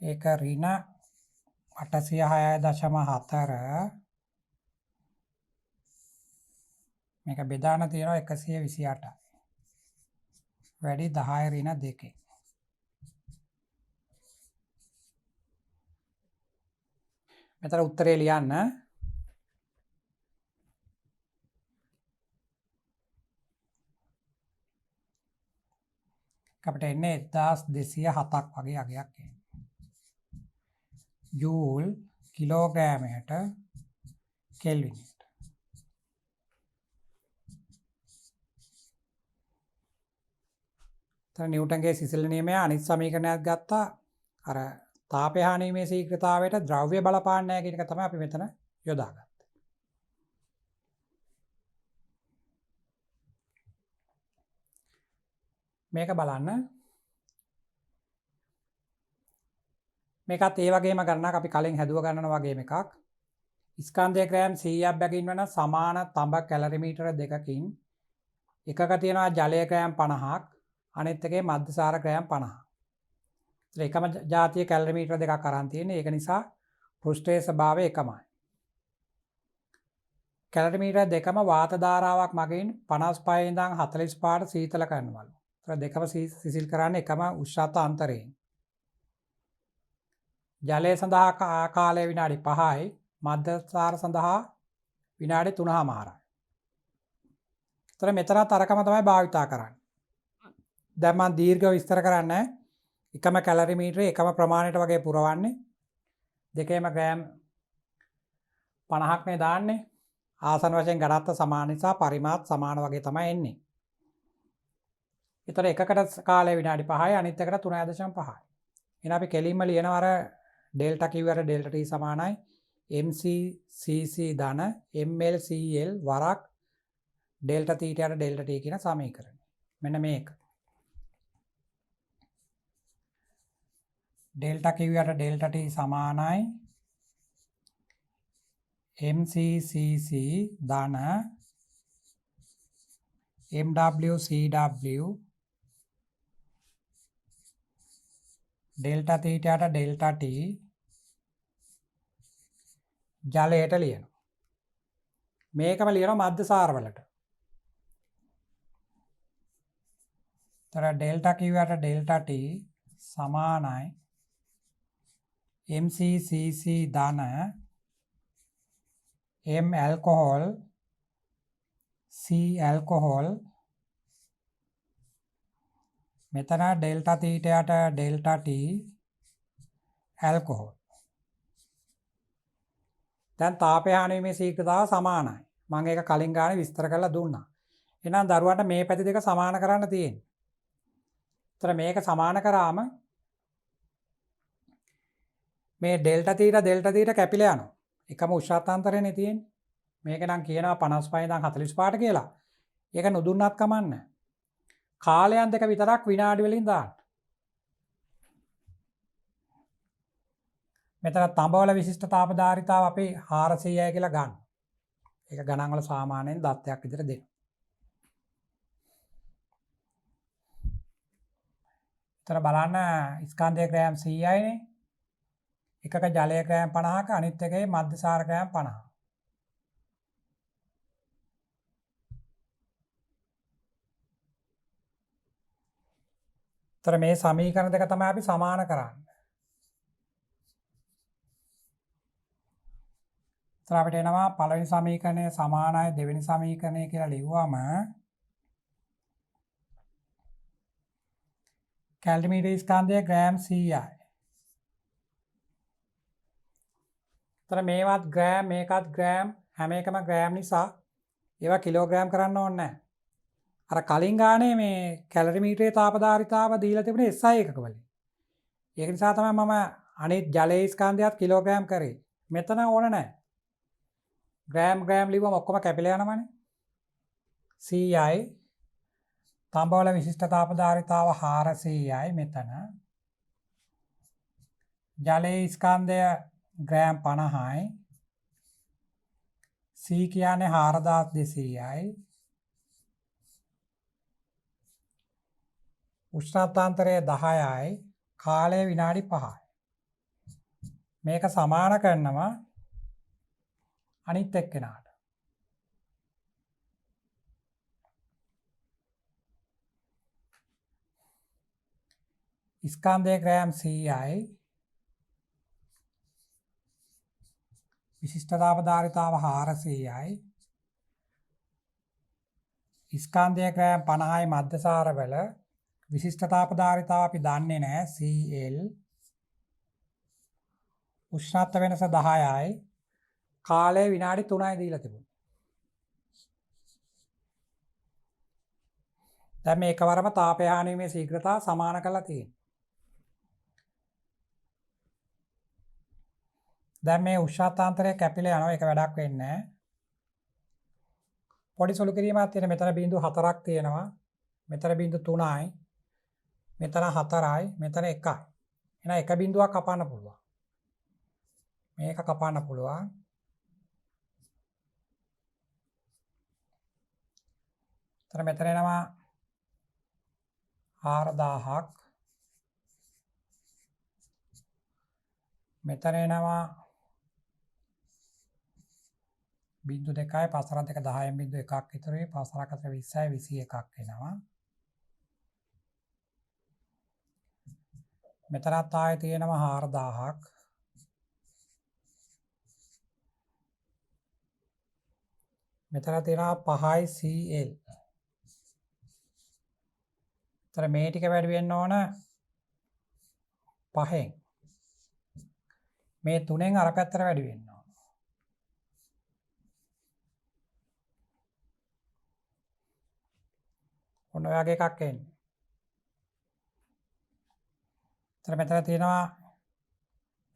ඒක ඍණ 806.4 මේක බෙදාන තියෙනවා 128යි. වැඩි 10 ඍණ 2. මෙතන උත්තරේ ලියන්න. අපිට එන්නේ 1207ක් වගේ අගයක් එන්නේ. ජූල් කිලෝග්‍රෑමයට කෙල්විනට. නිව්ටන්ගේ සිසිල් නියමය අනිත් සමීකරණයක් ගත්තා. අර තාපය හානීමේ ශීඝ්‍රතාවයට ද්‍රව්‍ය බලපාන්නේ නැහැ කියන එක තමයි අපි මෙතන යොදාගත්තේ. මේක බලන්න. මේකත් ඒ වගේම ගණනක් අපි කලින් හැදුව ගණන වගේම එකක්. ස්කන්ධය ග්‍රෑම් 100ක් බැගින් වෙන සමාන තඹ කැලරිමීටර දෙකකින් එකක තියෙනවා ජලය ග්‍රෑම් 50ක් අනිත් එකේ මධ්‍යසාර ග්‍රෑම් 50ක්. ඒකම ජාතිය කැලරිමීටර දෙකක් අරන් තියෙන්නේ. ඒක නිසා පෘෂ්ඨයේ ස්වභාවය එකමයි. කැලරිමීටර දෙකම වාත ධාරාවක් මගින් 55 ඉඳන් 45ට සීතල කරනවලු. ඒතර දෙකම සිසිල් කරන්නේ එකම උෂ්ණත්ව අන්තරයෙන්. ජලය සඳහා කාලය විනාඩි 5යි, මධ්‍යසාර සඳහා විනාඩි 3:00මාරයි. ඒතර මෙතනත් අරකම තමයි භාවිතා කරන්නේ. දැන් මම දීර්ඝව විස්තර කරන්නේ එකම කැලරිමීටරේ එකම ප්‍රමාණයට වගේ පුරවන්නේ. දෙකේම ග්‍රෑම් 50ක් නේ දාන්නේ. ආසන වශයෙන් ඝනත්ව සමාන නිසා පරිමාත් සමාන වගේ තමයි එන්නේ. ඒතර එකකට කාලය විනාඩි 5යි අනිත් එකට 3.5යි. එහෙනම් අපි කෙලින්ම ලියනවා අර ඩෙල්ටා Q යට ඩෙල්ටා T සමානයි mc cc ධන ml cl වරක් ඩෙල්ටා T යට ඩෙල්ටා T කියන සමීකරණය. මෙන්න මේක. ඩෙල්ටා Q යට ඩෙල්ටා T සමානයි mc cc ධන mw cw ඩෙල්ටා T යට ඩෙල්ටා T ජලයට ලියනවා. මේකම ලියනවා මධ්‍යසාර වලට. තර ඩෙල්ටා Q යට ඩෙල්ටා T සමානයි mc cc ධන m ඇල්කොහොල් c ඇල්කොහොල් මෙතන ඩෙල්ටා T යට ඩෙල්ටා T ඇල්කොහොල්. දැන් තාපය හානීමේ ශීඝ්‍රතාව සමානයි. මම ඒක කලින් ගානේ විස්තර කරලා දුන්නා. එහෙනම් දරුවන්ට මේ පැති දෙක සමාන කරන්න තියෙන්නේ. ඒතර මේක සමාන කරාම මේ ඩෙල්ටා T ඩෙල්ටා T කැපිලා යනවා. එකම උෂ්ණත්වාන්තරයනේ තියෙන්නේ. මේක නම් කියනවා 55 ඉඳන් 45ට කියලා. ඒක නොදුන්නත් කමන්න. කාලයන් දෙක විතරක් විනාඩි වලින් දාන්න. මෙතන තඹවල විශිෂ්ට තාපධාරිතාව අපි 400යි කියලා ගන්න. ඒක ගණන් වල සාමාන්‍යයෙන් දත්තයක් විතර දෙනවා. එතන බලන්න ස්කන්ධය ග්‍රෑම් 100යිනේ. එකක ජලය ග්‍රෑම් 50ක අනිත් එකේ මධ්‍යසාර ග්‍රෑම් 50. එතන මේ සමීකරණ දෙක තමයි අපි සමාන කරන්නේ. එතන අපිට එනවා පළවෙනි සමීකරණය සමානයි දෙවෙනි සමීකරණය කියලා ලිව්වම කැලරිමීටර් ස්කන්ධය ග්‍රෑම් 100යි. එතන මේවත් ග්‍රෑම් මේකත් ග්‍රෑම් හැම එකම ග්‍රෑම් නිසා ඒවා කිලෝග්‍රෑම් කරන්න ඕනේ නැහැ. අර කලින් ගානේ මේ කැලරිමීටරේ තාපධාරිතාව දීලා තිබුණේ SI එකක වලින්. ඒක නිසා තමයි මම අනිත් ජලයේ ස්කන්ධයත් කිලෝග්‍රෑම් කරේ. මෙතන ඕන නැහැ. ග්‍රෑම් ලිව්වම ඔක්කොම කැපිලා යනවනේ. CI තඹවල විශිෂ්ට තාපධාරිතාව 400යි මෙතන. ජලයේ ස්කන්ධය ග්‍රෑම් 50යි. C කියන්නේ 4200යි. උෂ්ණත්වන්තරය 10යි. කාලය විනාඩි 5යි. මේක සමාන කරනවා අනිත් එක්කෙනාට. ස්කන්ධය ග්‍රෑම් 100යි. විශිෂ්ට තාපධාරිතාව 400යි. ස්කන්ධය ග්‍රෑම් 50යි මධ්‍යසාරවල විශිෂ්ට තාපධාරිතාව අපි දන්නේ නැහැ Cl. උෂ්ණත්ව වෙනස 10යි. කාලය විනාඩි 3යි දීලා තිබුණා. දැන් මේ එකවරම තාපය හානීමේ ශීඝ්‍රතාව සමාන කරලා තියෙනවා. දැන් මේ උෂ්ණත්වාන්තරය කැපිලා යනවා. ඒක වැඩක් වෙන්නේ නැහැ. පොඩි සුළු කිරීමක් තියෙන. මෙතන බිංදු 4ක් තියෙනවා. මෙතන බිංදු 3යි. මෙතන 4යි. මෙතන 1යි. එහෙනම් එක බිංදුවක් කපන්න පුළුවන්. මේක කපන්න පුළුවන්. මෙතන එනවා 4000ක්. මෙතන එනවා බිංදු 2යි 5 2 10න් බිංදු 1ක් විතරයි 5 4 20යි 21ක් එනවා. මෙතනත් ආයෙ තියෙනවා 4000ක්. මෙතන තියෙනවා 5යි Cl. තර මේ ටික වැඩි වෙන්න ඕන 5න්. මේ 3න් අර පැත්තට වැඩි වෙන්න ඕන. ඔන්න ඔය වගේ එකක් එන්නේ. තර මෙතන තියෙනවා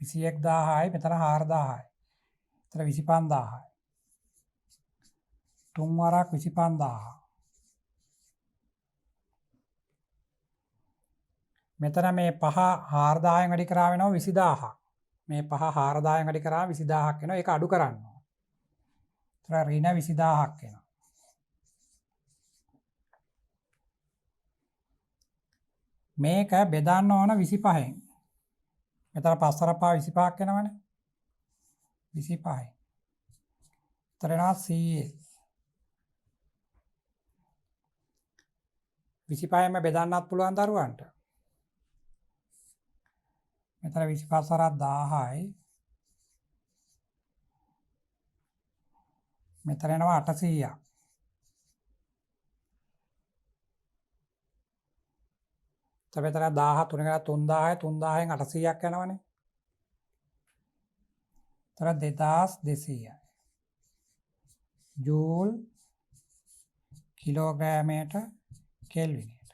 21000යි මෙතන 4000යි. තර 25000යි. 3 වරක් 25000. මෙතන මේ 5 4000න් වැඩි කරා වෙනවා 20000ක්. මේ 5 4000න් වැඩි කරා 20000ක් වෙනවා. ඒක අඩු කරන්න ඕන. ඒතර ඍණ 20000ක් එනවා. මේක බෙදන්න ඕන 25න්. මෙතන 5 වරක් 25ක් එනවනේ. 25යි. ඒතර එනවා CL. 25න්ම බෙදන්නත් පුළුවන් දරුවන්ට. මෙතන 25 වරක් 1000යි. මෙතන එනවා 800ක්. මෙතන 1000 3 ගාන 3000යි 3000න් 800ක් යනවනේ. එතන 2200යි. ජූල් කිලෝග්‍රෑමයට කෙල්විනට.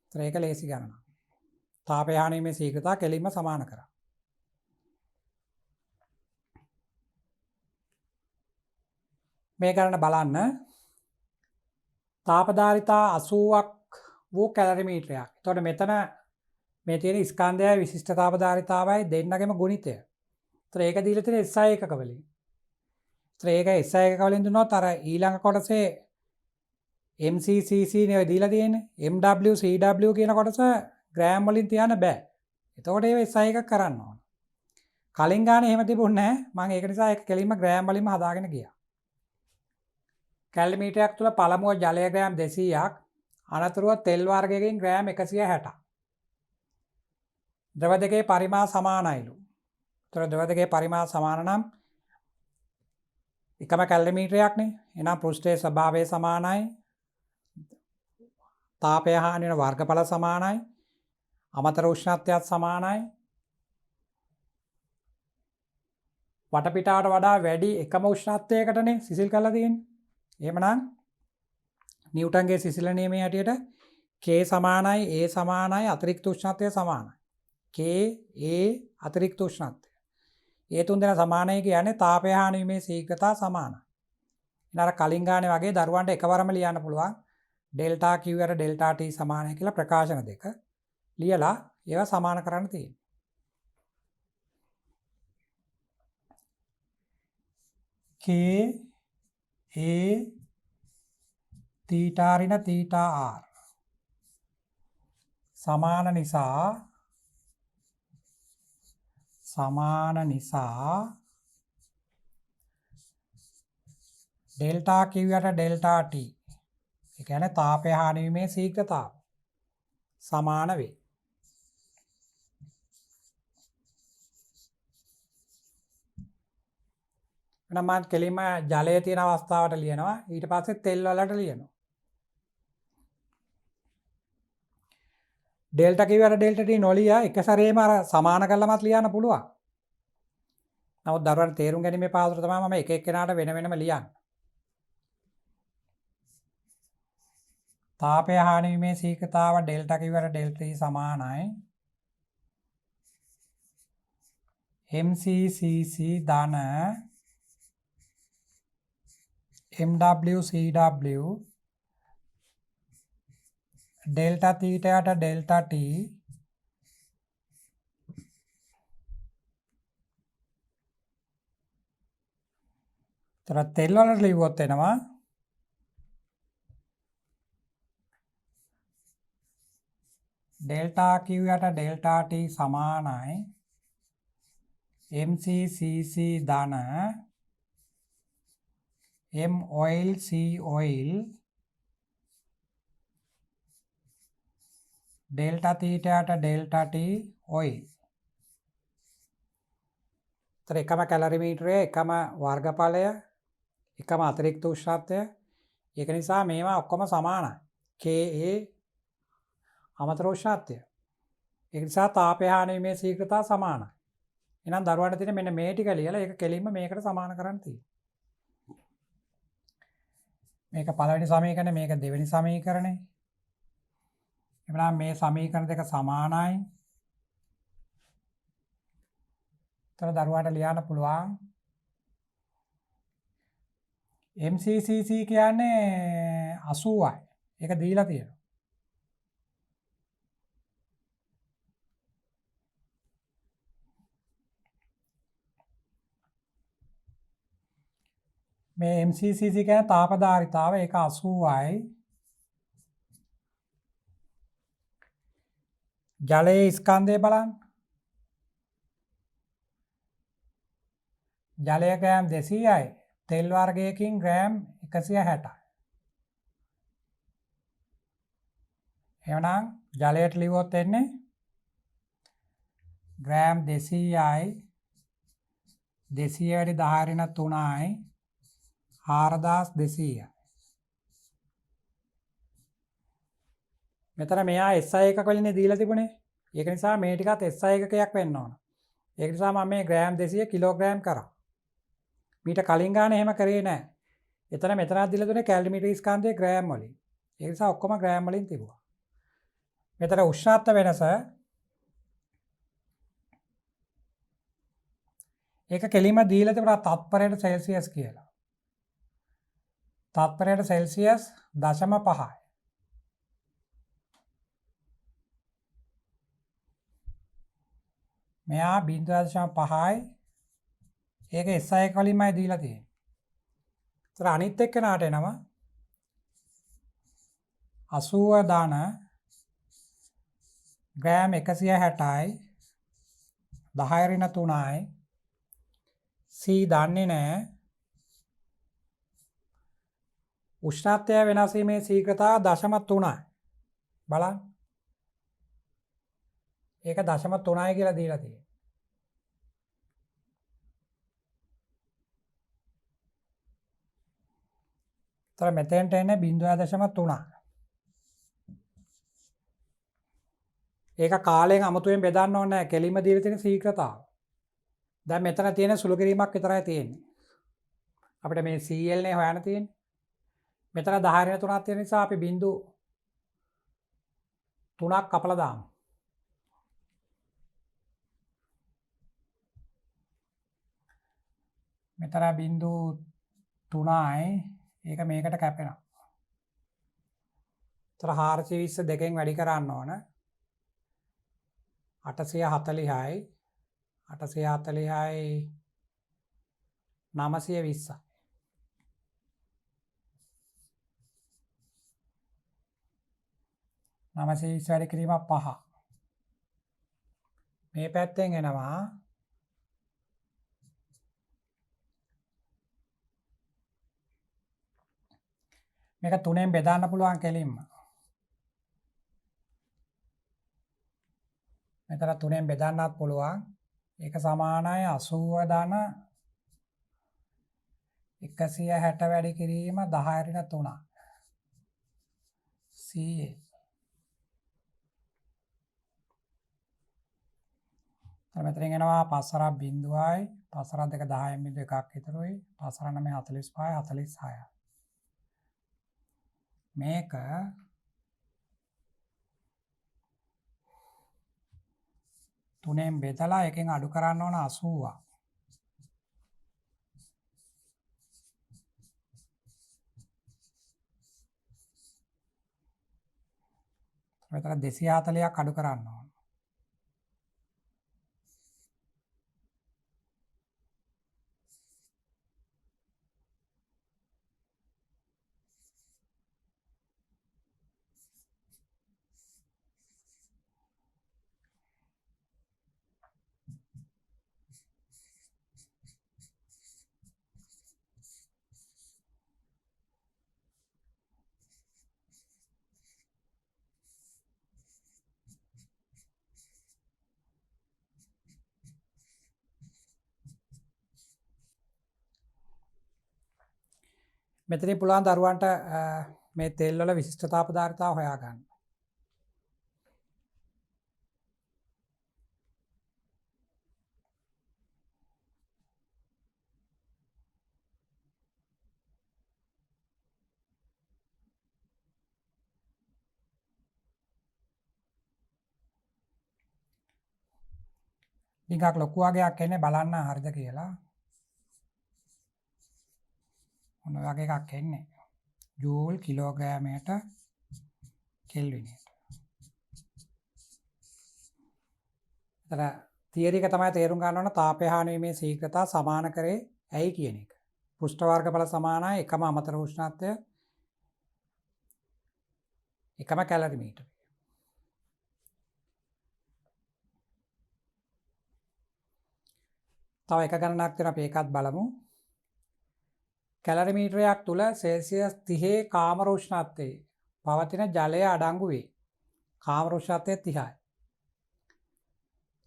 එතන ඒක ලේසි ගණනක්. තාපය හානීමේ ශීඝ්‍රතාව කෙලින්ම සමාන කරා. මේ කරන්න බලන්න තාපධාරිතා 80ක් වූ කැලරිමීටරයක්. එතකොට මෙතන මේ තියෙන ස්කන්ධයයි විශිෂ්ට තාපධාරිතාවයි දෙන්නගෙම ගුණිතය. ඒතර ඒක දීලා තියෙන SI එකක වලින්. ඒතර ඒක SI එකක වලින් දුන්නොත් අර ඊළඟ කොටසේ MCCC නේ දීලා තියෙන්නේ. MW CW කියන කොටස ග්‍රෑම් වලින් තියන්න බෑ. එතකොට ඒව SI එකක් කරන්න ඕන. කලින් ගානේ එහෙම තිබුණේ නැහැ. මම ඒක නිසා ඒක කෙලින්ම ග්‍රෑම් වලින්ම හදාගෙන ගියා. කැලරිමීටරයක් තුල පළමුව ජලය ග්‍රෑම් 200ක්, අනතුරුව තෙල් වර්ගයකින් ග්‍රෑම් 160ක්. ද්‍රව දෙකේ පරිමාණ සමානයිලු. ඒතර ද්‍රව දෙකේ පරිමාණ සමාන නම් එකම කැලරිමීටරයක් නේ. එහෙනම් පෘෂ්ඨයේ ස්වභාවය සමානයි. තාපය හානි වෙන වර්ගඵල සමානයි. අමතර උෂ්ණත්වයත් සමානයි. වටපිටාවට වඩා වැඩි එකම උෂ්ණත්වයකටනේ සිසිල් කරලා තියෙන්නේ. එහෙමනම් නිව්ටන්ගේ සිසිල නියමයේ හැටියට K සමානයි A සමානයි අතිරික්ත උෂ්ණත්වය සමානයි. K A අතිරික්ත උෂ්ණත්වය. ඒ තුන් දෙනා සමානයි කියන්නේ තාපය හානි වීමේ ශීඝ්‍රතාව සමානයි. ඉතින් අර කලින් ගානේ වගේ දරුවන්ට එකවරම ලියන්න පුළුවන් ඩෙල්ටා Q අර ඩෙල්ටා T සමානයි කියලා ප්‍රකාශන දෙක ලියලා ඒවා සමාන කරන්න තියෙනවා. K A theta ඍණ theta R සමාන නිසා ඩෙල්ටා Q යට ඩෙල්ටා T ඒ කියන්නේ තාපය හානි වීමේ ශීඝ්‍රතාව සමාන වේ. එහෙනම් මම කෙලින්ම ජලයේ තියෙන අවස්ථාවට ලියනවා. ඊට පස්සේ තෙල් වලට ලියනවා. ඩෙල්ටා Q යට ඩෙල්ටා T නොලිය එක සැරේම අර සමාන කරලමත් ලියන්න පුළුවන්. නමුත් දරුවන්ට තේරුම් ගැනීමේ පාඩුවට තමයි මම එක එක්කෙනාට වෙන වෙනම ලියන්නේ. තාපය හානි වීමේ ශීඝ්‍රතාව ඩෙල්ටා Q යට ඩෙල්ටා T සමානයි MCCC ධන MW CW ඩෙල්ටා තීටා යට ඩෙල්ටා T තර තෙල් වලට ලියුවොත් එනවා ඩෙල්ටා Q යට ඩෙල්ටා T සමානයි MCCC ධන M oil C oil delta theta යට ඩෙල්ටා T oil. ඒතර එකම කැලරිමීටරය එකම වර්ගඵලය එකම අතිරික්ත උෂ්ණත්වය. ඒක නිසා මේවා ඔක්කොම සමානයි. Ka අමතර උෂ්ණත්වය. ඒක නිසා තාපය හානි වීමේ ශීඝ්‍රතාව සමානයි. එහෙනම් දරුවන්ට තියෙන මෙන්න මේ ටික ලියලා ඒක කෙලින්ම මේකට සමාන කරන්න තියෙනවා. මේක පළවෙනි සමීකරණය මේක දෙවෙනි සමීකරණය. එහෙනම් මේ සමීකරණ දෙක සමානයි. ඒතර දරුවාට ලියන්න පුළුවන් MCCC කියන්නේ 80යි. ඒක දීලා තියෙනවා. මේ MCCC කියන්නේ තාපධාරිතාව ඒක 80යි. ජලයේ ස්කන්ධය බලන්න. ජලය ග්‍රෑම් 200යි. තෙල් වර්ගයකින් ග්‍රෑම් 160යි. එහෙනම් ජලයට ලියුවොත් එන්නේ ග්‍රෑම් 200යි 200 වැඩි 10 ඍණ 3යි 4200යි. මෙතන මෙයා SI එකක වලින් දීලා තිබුණේ. ඒක නිසා මේ ටිකත් SI එකකයක් වෙන්න ඕන. ඒක නිසා මම මේ ග්‍රෑම් 200 කිලෝග්‍රෑම් කරා. මීට කලින් ගානේ එහෙම කරේ නැහැ. මෙතනත් දීලා දුන්නේ කැලරිමීටර ස්කන්ධයේ ග්‍රෑම් වලින්. ඒ නිසා ඔක්කොම ග්‍රෑම් වලින් තිබුණා. මෙතන උෂ්ණත්ව වෙනස ඒක කෙලින්ම දීලා තිබුණා තත්පරයට සෙල්සියස් කියලා. තත්පරයට සෙල්සියස් 0.5යි. මෙයා 0.5යි. ඒක SI එක වලින්මයි දීලා තියෙන්නේ. ඒතර අනිත් එක්කනට එනවා 80 දාන ග්‍රෑම් 160යි 10^3යි C දන්නේ නැහැ. උෂ්ණත්වය වෙනස් වීමේ ශීඝ්‍රතාව 0.3යි. බලන්න. ඒක 0.3යි කියලා දීලා තියෙනවා. ඒතර මෙතෙන්ට එන්නේ 0.3. ඒක කාලයෙන් අමුතුවෙන් බෙදන්න ඕනේ නැහැ. කෙලින්ම දීලා තියෙන ශීඝ්‍රතාව. දැන් මෙතන තියෙන සුළු කිරීමක් විතරයි තියෙන්නේ. අපිට මේ CL නේ හොයන්න තියෙන්නේ. මෙතන 10^3ක් තියෙන නිසා අපි 0.3ක් කපලා දාමු. මෙතන 0.3යි. ඒක මේකට කැපෙනවා. ඒතර 420 දෙකෙන් වැඩි කරන්න ඕන. 840යි 840යි 920යි. වැඩි කිරීම 5. මේ පැත්තෙන් එනවා මේක 3ෙන් බෙදන්න පුළුවන් කෙලින්ම. මෙතන 3ෙන් බෙදන්නත් පුළුවන්. ඒක සමානයි 80 ධන 160 වැඩි කිරීම 10^3. CA. මෙතනින් එනවා 5×0යි 5×2 10.1ක් විතරයි 5×9 45යි 46යි. මේක තුනෙන් බෙදලා එකෙන් අඩු කරන්න ඕන 80ක්. මෙතන 240ක් අඩු කරන්න ඕන. මෙතනින් පුළුවන් දරුවන්ට මේ තෙල් වල විශිෂ්ටතා පදාර්ථතාව හොයාගන්න. ටිකක් ලොකු වගේක් එන්නේ බලන්න හරිද කියලා. මොන වගේ එකක් එන්නේ? ජූල් කිලෝග්‍රෑමයට කෙල්විනට. ඒතර තියරි එක තමයි තේරුම් ගන්න ඕන තාපය හානි වීමේ ශීඝ්‍රතාව සමාන කරේ ඇයි කියන එක. පෘෂ්ඨ වර්ගඵල සමානයි එකම අමතර උෂ්ණත්වය එකම කැලරි මීටර. තව එක ගණනක් තියෙනවා අපි ඒකත් බලමු. කැලරි මීටරයක් තුල සෙල්සියස් 30 කාමර උෂ්ණත්වයේ පවතින ජලය අඩංගු වේ. කාමර උෂ්ණත්වය 30යි.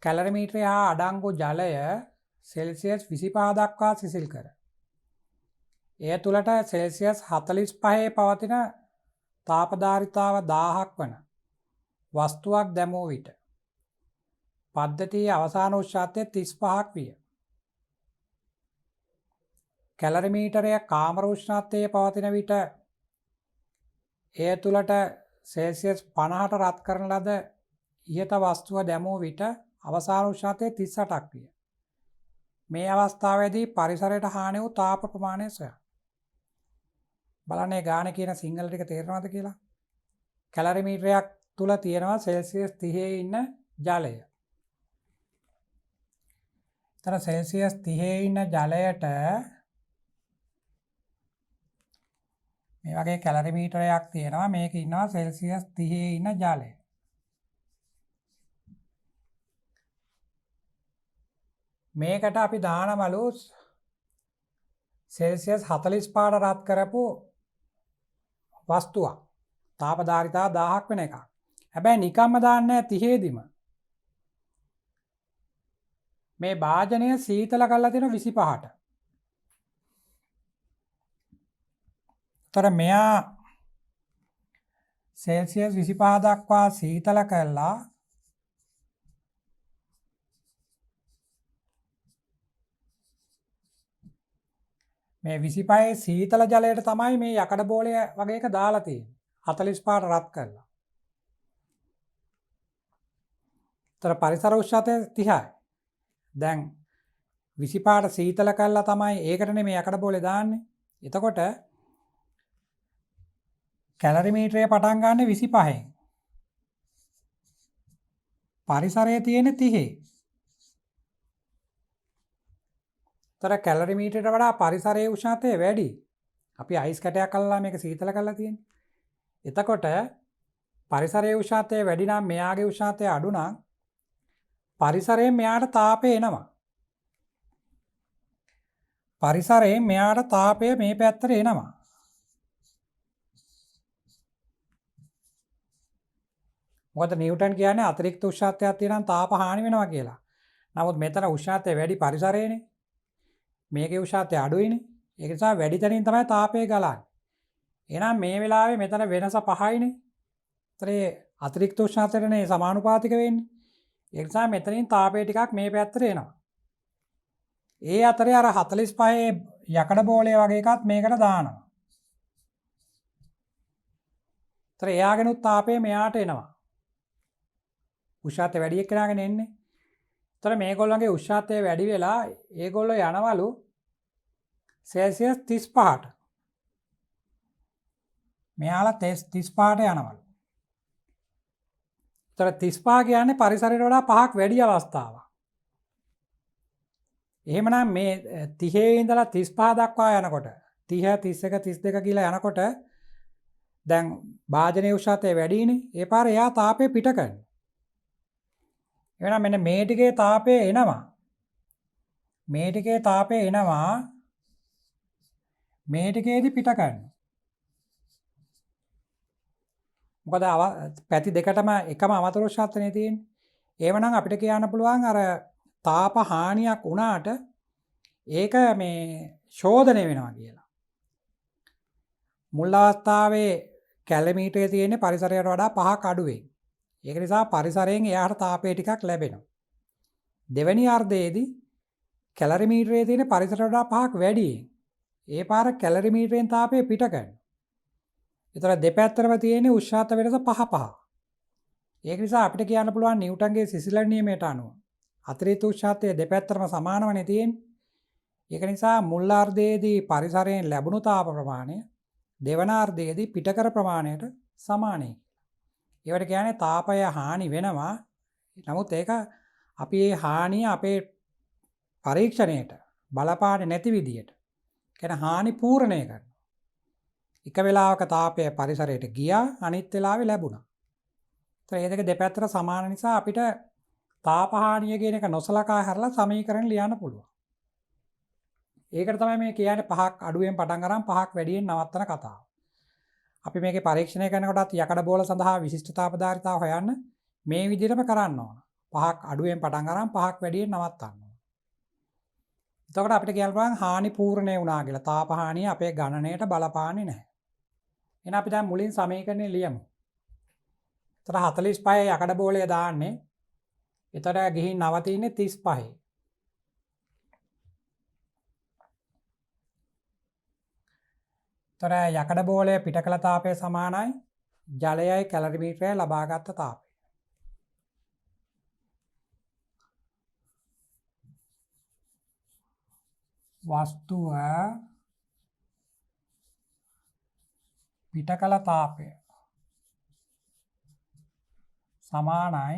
කැලරි මීටරය හා අඩංගු ජලය සෙල්සියස් 25 දක්වා සිසිල් කර. එය තුලට සෙල්සියස් 45 පවතින තාපධාරිතාව 1000ක් වන වස්තුවක් දැමූ විට පද්ධතියේ අවසාන උෂ්ණත්වය 35ක් විය. කැලරි මීටරය කාමර උෂ්ණත්වයේ පවතින විට එය තුලට සෙල්සියස් 50ට රත් කරන ලද ඉහත වස්තුව දැමූ විට අවසාන උෂ්ණත්වය 38ක් විය. මේ අවස්ථාවේදී පරිසරයට හානි වූ තාප ප්‍රමාණය සොයන්න. බලන්න මේ ගාන කියන සිංහල ටික තේරෙනවද කියලා? කැලරිමීටරයක් තුල තියෙනවා සෙල්සියස් 30 ඉන්න ජලය. එතන සෙල්සියස් 30 ඉන්න ජලයට මේ වගේ කැලරිමීටරයක් තියෙනවා. මේක ඉන්නවා සෙල්සියස් 30 ඉන්න ජලය. මේකට අපි දානවලු සෙල්සියස් 45ට රත් කරපු වස්තුවක්. තාපධාරිතාව 1000ක් වෙන එකක්. හැබැයි නිකම්ම දාන්නේ නැහැ 30දිම. මේ භාජනය සීතල කරලා තියෙන 25ට. තර මෙයා සෙල්සියස් 25 දක්වා සීතල කරලා මේ 25 සීතල ජලයට තමයි මේ යකඩ බෝලය වගේ එක දාලා තියෙන්නේ. 45ට රත් කරලා. තර පරිසර උෂ්ණත්වය 30යි. දැන් 25ට සීතල කරලා තමයි ඒකටනේ මේ යකඩ බෝලේ දාන්නේ. එතකොට කැලරිමීටරය පටන් ගන්න 25න්. පරිසරයේ තියෙන 30. තර කැලරිමීටරයට වඩා පරිසරයේ උෂ්ණත්වය වැඩි. අපි අයිස් කැටයක් අල්ලලා මේක සීතල කරලා තියෙන්නේ. එතකොට පරිසරයේ උෂ්ණත්වය වැඩි නම් මෙයාගේ උෂ්ණත්වය අඩු නම් පරිසරයෙන් මෙයාට තාපය එනවා. පරිසරයෙන් මෙයාට තාපය මේ පැත්තට එනවා. මොකද නිව්ටන් කියන්නේ අතිරික්ත උෂ්ණත්වයක් තියෙනම් තාප හානි වෙනවා කියලා. නමුත් මෙතන උෂ්ණත්වය වැඩි පරිසරයේනේ. මේකේ උෂ්ණත්වය අඩුයිනේ. ඒක නිසා වැඩි තැනින් තමයි තාපය ගලන්නේ. එහෙනම් මේ වෙලාවේ මෙතන වෙනස 5යිනේ. ඒතරේ අතිරික්ත උෂ්ණත්වයටනේ සමානුපාතික වෙන්නේ. ඒ නිසා මෙතනින් තාපය ටිකක් මේ පැත්තට එනවා. ඒ අතරේ අර 45 යකඩ බෝලය වගේ එකක් මේකට දානවා. ඒතර එයාගෙනුත් තාපය මෙයාට එනවා. උෂ්ණත්වය වැඩි එක්කෙනාගෙන එන්නේ. ඒතර මේගොල්ලන්ගේ උෂ්ණත්වය වැඩි වෙලා ඒගොල්ලෝ යනවලු සෙල්සියස් 35ට. මෙයාලා 35ට යනවලු. ඒතර 35 කියන්නේ පරිසරයට වඩා 5ක් වැඩි අවස්ථාවක්. එහෙමනම් මේ 30 ඉඳලා 35 දක්වා යනකොට 30 31 32 කියලා යනකොට දැන් භාජනයේ උෂ්ණත්වය වැඩිනේ. ඒ පාර එයා තාපය පිට කරනවා. එහෙනම් මෙන්න මේ ටිකේ තාපය එනවා. මේ ටිකේ තාපය එනවා. මේ ටිකේදී පිට කරනවා. මොකද පැති දෙකටම එකම අමතර උෂ්ණත්වනේ තියෙන්නේ. එහෙමනම් අපිට කියන්න පුළුවන් අර තාප හානියක් වුණාට ඒක මේ ශෝධනය වෙනවා කියලා. මුල් අවස්ථාවේ කැලරිමීටරයේ තියෙන පරිසරයට වඩා 5ක් අඩුවෙන්. ඒක නිසා පරිසරයෙන් එයාට තාපය ටිකක් ලැබෙනවා. දෙවෙනි අර්ධයේදී කැලරිමීටරයේ තියෙන පරිසරයට වඩා 5ක් වැඩියෙන්. ඒ පාර කැලරිමීටරයෙන් තාපය පිට කරනවා. ඒතර දෙපැත්තටම තියෙන උෂ්ණත්ව වෙනස 5 5. ඒක නිසා අපිට කියන්න පුළුවන් නිව්ටන්ගේ සිසිලන නියමයට අනුව අතිරික්ත උෂ්ණත්වය දෙපැත්තටම සමානවනේ තියෙන්නේ. ඒක නිසා මුල් අර්ධයේදී පරිසරයෙන් ලැබුණු තාප ප්‍රමාණය දෙවන අර්ධයේදී පිටකර ප්‍රමාණයට සමානයි. ඒවට කියන්නේ තාපය හානි වෙනවා. නමුත් ඒක අපි මේ හානිය අපේ පරීක්ෂණයට බලපාන්නේ නැති විදියට කියන හානි පූර්ණය කරනවා. එක වෙලාවක තාපය පරිසරයට ගියා අනිත් වෙලාවේ ලැබුණා. ඒතර මේ දෙක දෙපැත්තට සමාන නිසා අපිට තාප හානිය කියන එක නොසලකා හැරලා සමීකරණ ලියන්න පුළුවන්. ඒකට තමයි මේ කියන්නේ 5ක් අඩුවෙන් පටන් අරන් 5ක් වැඩියෙන් නවත්තන කතාව. අපි මේකේ පරීක්ෂණය කරනකොටත් යකඩ බෝල සඳහා විශිෂ්ට තාපධාරිතාව හොයන්න මේ විදිහටම කරන්න ඕන. 5ක් අඩුවෙන් පටන් අරන් 5ක් වැඩියෙන් නවත්තන්න ඕන. එතකොට අපිට කියන්න පුළුවන් හානි පූර්ණේ වුණා කියලා. තාප හානිය අපේ ගණනයට බලපාන්නේ නැහැ. එහෙනම් අපි දැන් මුලින් සමීකරණය ලියමු. එතකොට 45 යකඩ බෝලය දාන්නේ. එතකොට ගිහින් නවතින්නේ 35. එතකොට යකඩ බෝලය පිට කළ තාපය සමානයි ජලයයි කැලරිමීටරයයි ලබාගත් තාපය. වස්තුව පිට කළ තාපය සමානයි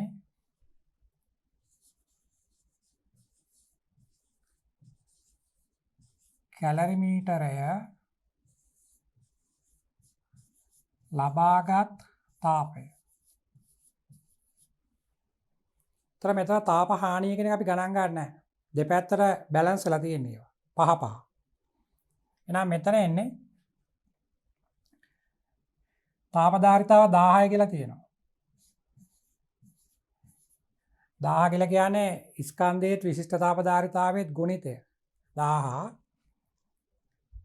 කැලරිමීටරය ලබාගත් තාපය. තර මෙතන තාප හානිය කෙනෙක් අපි ගණන් ගන්න නැහැ. දෙපැත්තට බැලන්ස් වෙලා තියෙන්නේ ඒවා. 5 5. එහෙනම් මෙතන එන්නේ තාපධාරිතාව 1000 කියලා තියෙනවා. 1000 කියලා කියන්නේ ස්කන්ධයේ විශිෂ්ට තාපධාරිතාවයේ ගුණිතය. 1000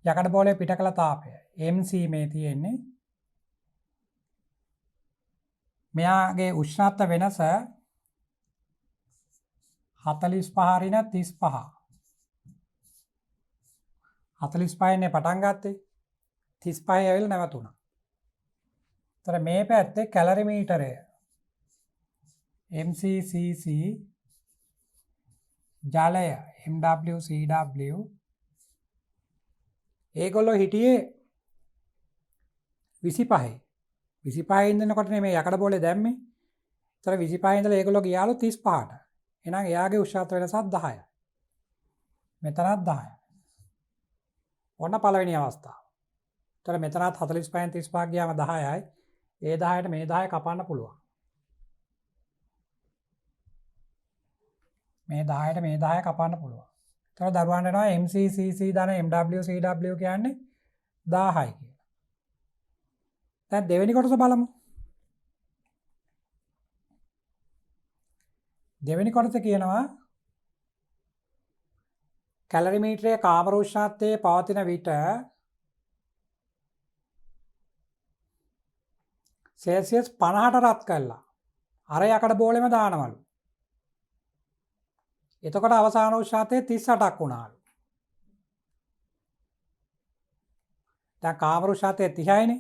යකඩ බෝලේ පිට කළ තාපය MC මේ තියෙන්නේ. මෙයාගේ උෂ්ණත්ව වෙනස 45 රින 35. 45 නේ පටන් ගත්තේ 35 ඇවිල්ලා නැවතුණා. තර මේ පැත්තේ කැලරිමීටරය MCCC ජලය MWCW ඒගොල්ලෝ හිටියේ 25. 25 ඉඳනකොට මේ යකඩ බෝලේ දැම්මේ. තර 25 ඉඳලා ඒගොල්ලෝ ගියාලු 35ට. එහෙනම් එයාගේ උෂ්ණත්ව වෙනසත් 10යි. මෙතනත් 10යි. ඔන්න පළවෙනි අවස්ථාව. තර මෙතනත් 45න් 35 ගියාම 10යි. ඒ 10ට මේ 10 කපන්න පුළුවන්. මේ 10ට මේ 10 කපන්න පුළුවන්. තර දරුවන්ට එනවා MCCC ධන MWCW කියන්නේ 1000යි කියලා. දැන් දෙවෙනි කොටස බලමු. දෙවෙනි කොටස කියනවා කැලරිමීටරයේ කාමර උෂ්ණත්වයේ පවතින විට සෙල්සියස් 50ට රත් කළා. අර යකඩ බෝලෙම දානවලු. එතකොට අවසාන උෂ්ණත්වය 38ක් වුණාලු. දැන් කාමර උෂ්ණත්වය 30යිනේ.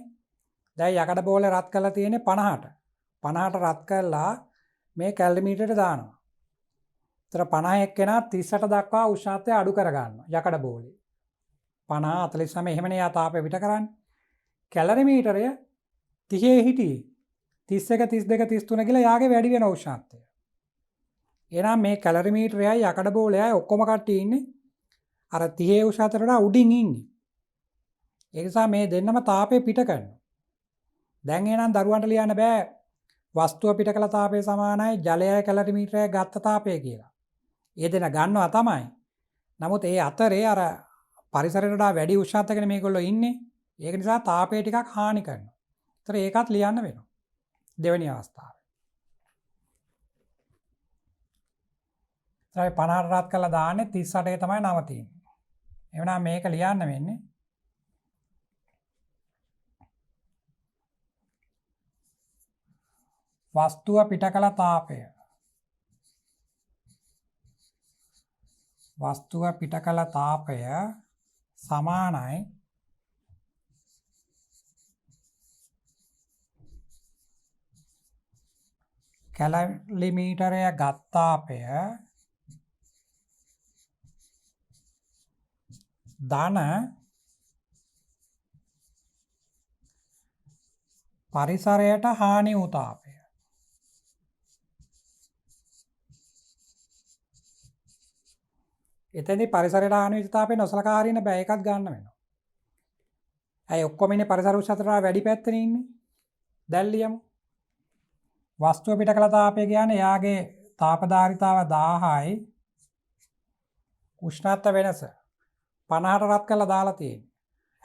දැන් යකඩ බෝලේ රත් කරලා තියෙන්නේ 50ට. 50ට රත් කරලා මේ කැලරිමීටරයට දානවා. ඒතර 50 එක්කෙනා 38 දක්වා උෂ්ණත්වය අඩු කර ගන්නවා යකඩ බෝලේ. 50 49 එහෙමනේ යා තාපය පිට කරන්නේ. කැලරිමීටරය 30 හිටියේ 31 32 33 කියලා යාගේ වැඩි වෙන උෂ්ණත්වය. එහෙනම් මේ කැලරිමීටරයයි යකඩ බෝලයයි ඔක්කොම කට්ටිය ඉන්නේ අර 30 උෂ්ණත්වයට වඩා උඩින් ඉන්නේ. ඒ නිසා මේ දෙන්නම තාපය පිට කරනවා. දැන් එහෙනම් දරුවන්ට ලියන්න බෑ වස්තුව පිට කළ තාපය සමානයි ජලයයි කැලරිමීටරයයි ගත්ත තාපය කියලා. ඒ දෙන ගන්නවා තමයි. නමුත් ඒ අතරේ අර පරිසරයට වඩා වැඩි උෂ්ණත්වයකනේ මේගොල්ලෝ ඉන්නේ. ඒක නිසා තාපය ටිකක් හානි කරනවා. ඒතර ඒකත් ලියන්න වෙනවා. දෙවෙනි අවස්ථාව. ඒතර 50ට රත් කරලා දාන්නේ 38 තමයි නවතින්නේ. එහෙනම් මේක ලියන්න වෙන්නේ වස්තුව පිට කළ තාපය. වස්තුව පිට කළ තාපය සමානයි කැලරිමීටරය ගත්තාපය ධන පරිසරයට හානි වූ තාපය. එතෙන්දී පරිසරයට හානි වෙච්ච තාපය නොසලකා හරින්න බෑ. ඒකත් ගන්න වෙනවා. ඇයි ඔක්කොම ඉන්නේ පරිසර උෂ්ණත්වයට වැඩි පැත්තේ ඉන්නේ? දැන් ලියමු. වස්තුව පිට කළ තාපය කියන්නේ යාගේ තාපධාරිතාව 1000යි. උෂ්ණත්ව වෙනස 50ට රත් කරලා දාලා තියෙන්නේ.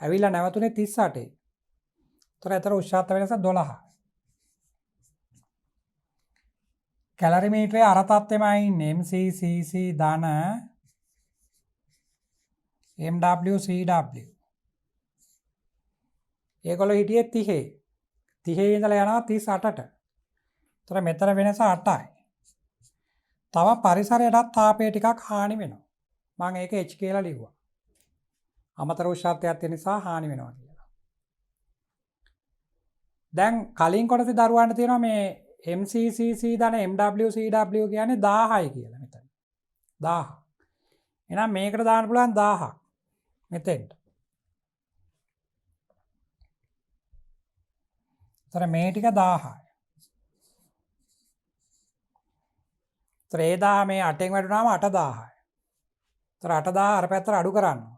ඇවිල්ලා නැවතුනේ 38යි. ඒතර අතර උෂ්ණත්ව වෙනස 12. කැලරිමීටරයේ අර තත්ත්වෙමයි ඉන්නේ MCCC ධන MWCW. ඒගොල්ලෝ හිටියේ 30. 30 ඉඳලා යනවා 38ට. ඒතර මෙතන වෙනස 8යි. තව පරිසරයටත් තාපය ටිකක් හානි වෙනවා. මම ඒක H කියලා ලිව්වා. අමතර උෂ්ණත්වයක් තියෙන නිසා හානි වෙනවා කියලා. දැන් කලින් කොටසේ දරුවන්ට තියෙනවා මේ MCCC ධන MWCW කියන්නේ 1000යි කියලා මෙතන. 1000. එහෙනම් මේකට දාන්න පුළුවන් 1000ක්. මෙතෙන්ට. තර මේ ටික 1000යි. තර ඒ 1000 මේ 8ෙන් වැඩුණාම 8000යි. තර 8000 අර පැත්තට අඩු කරන්න ඕන.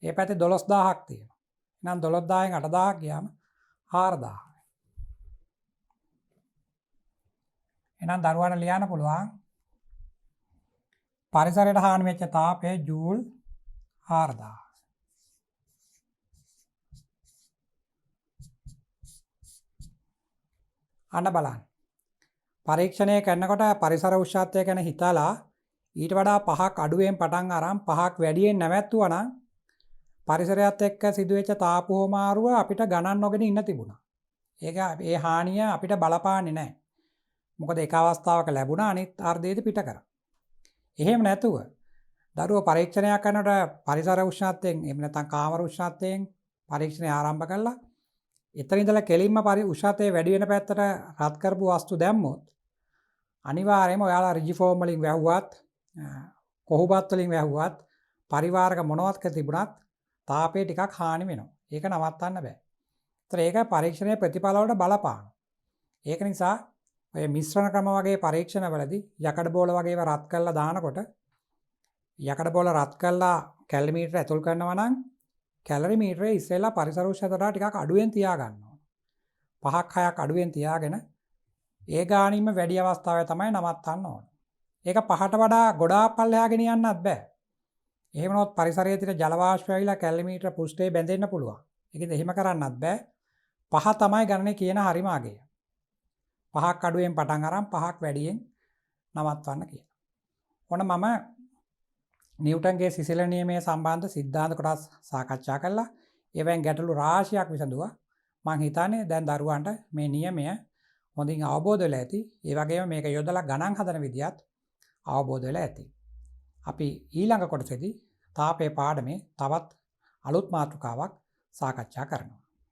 ඒ පැත්තේ 12000ක් තියෙනවා. එහෙනම් 12000න් 8000ක් ගියාම 4000යි. එහෙනම් දරුවන්ට ලියන්න පුළුවන් පරිසරයට හානි වෙච්ච තාපය ජූල් 4000. අන්න බලන්න. පරීක්ෂණය කරනකොට පරිසර උෂ්ණත්වය ගැන හිතලා ඊට වඩා 5ක් අඩුවෙන් පටන් අරන් 5ක් වැඩියෙන් නැවැත්තුවා නම් පරිසරයත් එක්ක සිදුවෙච්ච තාප හෝමාරුව අපිට ගණන් නොගෙන ඉන්න තිබුණා. ඒක ඒ හානිය අපිට බලපාන්නේ නැහැ. මොකද එක අවස්ථාවක ලැබුණා අනිත් අර්ධයේදී පිට කරා. එහෙම නැතුව දරුවෝ පරීක්ෂණයක් කරනකොට පරිසර උෂ්ණත්වයෙන් එහෙම නැත්නම් කාමර උෂ්ණත්වයෙන් පරීක්ෂණය ආරම්භ කළා. එතන ඉඳලා කෙලින්ම උෂ්ණත්වය වැඩි වෙන පැත්තට රත් කරපු වස්තු දැම්මොත් අනිවාර්යයෙන්ම ඔයාලා රිජිෆෝම් වලින් වැහුවත් කොහොබත් වලින් වැහුවත් පරිවාරක මොනවත්ක තිබුණත් තාපය ටිකක් හානි වෙනවා. ඒක නවත්තන්න බෑ. ඒතර ඒක පරීක්ෂණයේ ප්‍රතිඵල වලට බලපානවා. ඒක නිසා ඔය මිශ්‍රණ ක්‍රම වගේ පරීක්ෂණවලදී යකඩ බෝල වගේව රත් කරලා දානකොට යකඩ බෝල රත් කරලා කැලරිමීටර ඇතුල් කරනවා නම් කැලරිමීටරේ ඉස්සෙල්ලා පරිසර උෂ්ණතාවය ටිකක් අඩුවෙන් තියා ගන්න ඕන. 5ක් 6ක් අඩුවෙන් තියාගෙන ඒ ගානින්ම වැඩි අවස්ථාවේ තමයි නවත්තන්න ඕන. ඒක 5ට වඩා ගොඩාක් පල්ලෙහා ගෙනියන්නත් බෑ. එහෙම වුණොත් පරිසරයේ තියෙන ජල වාෂ්පය ඇවිල්ලා කැලරිමීටර පෘෂ්ඨයේ බැඳෙන්න පුළුවන්. ඒකෙන්ද එහෙම කරන්නත් බෑ. 5 තමයි ගණනේ කියන හරිම අගය. 5ක් අඩුවෙන් පටන් අරන් 5ක් වැඩියෙන් නවත්වන්න කියලා. ඔන්න මම නිව්ටන්ගේ සිසිල නියමයේ සම්බන්ධ සිද්ධාන්ත කොටස් සාකච්ඡා කළා. ඒවෙන් ගැටලු රාශියක් විසඳුවා. මම හිතන්නේ දැන් දරුවන්ට මේ නියමය හොඳින් අවබෝධ වෙලා ඇති. ඒ වගේම මේක යොදලා ගණන් හදන විදියත් අවබෝධ වෙලා ඇති. අපි ඊළඟ කොටසේදී තාපයේ පාඩමේ තවත් අලුත් මාතෘකාවක් සාකච්ඡා කරනවා.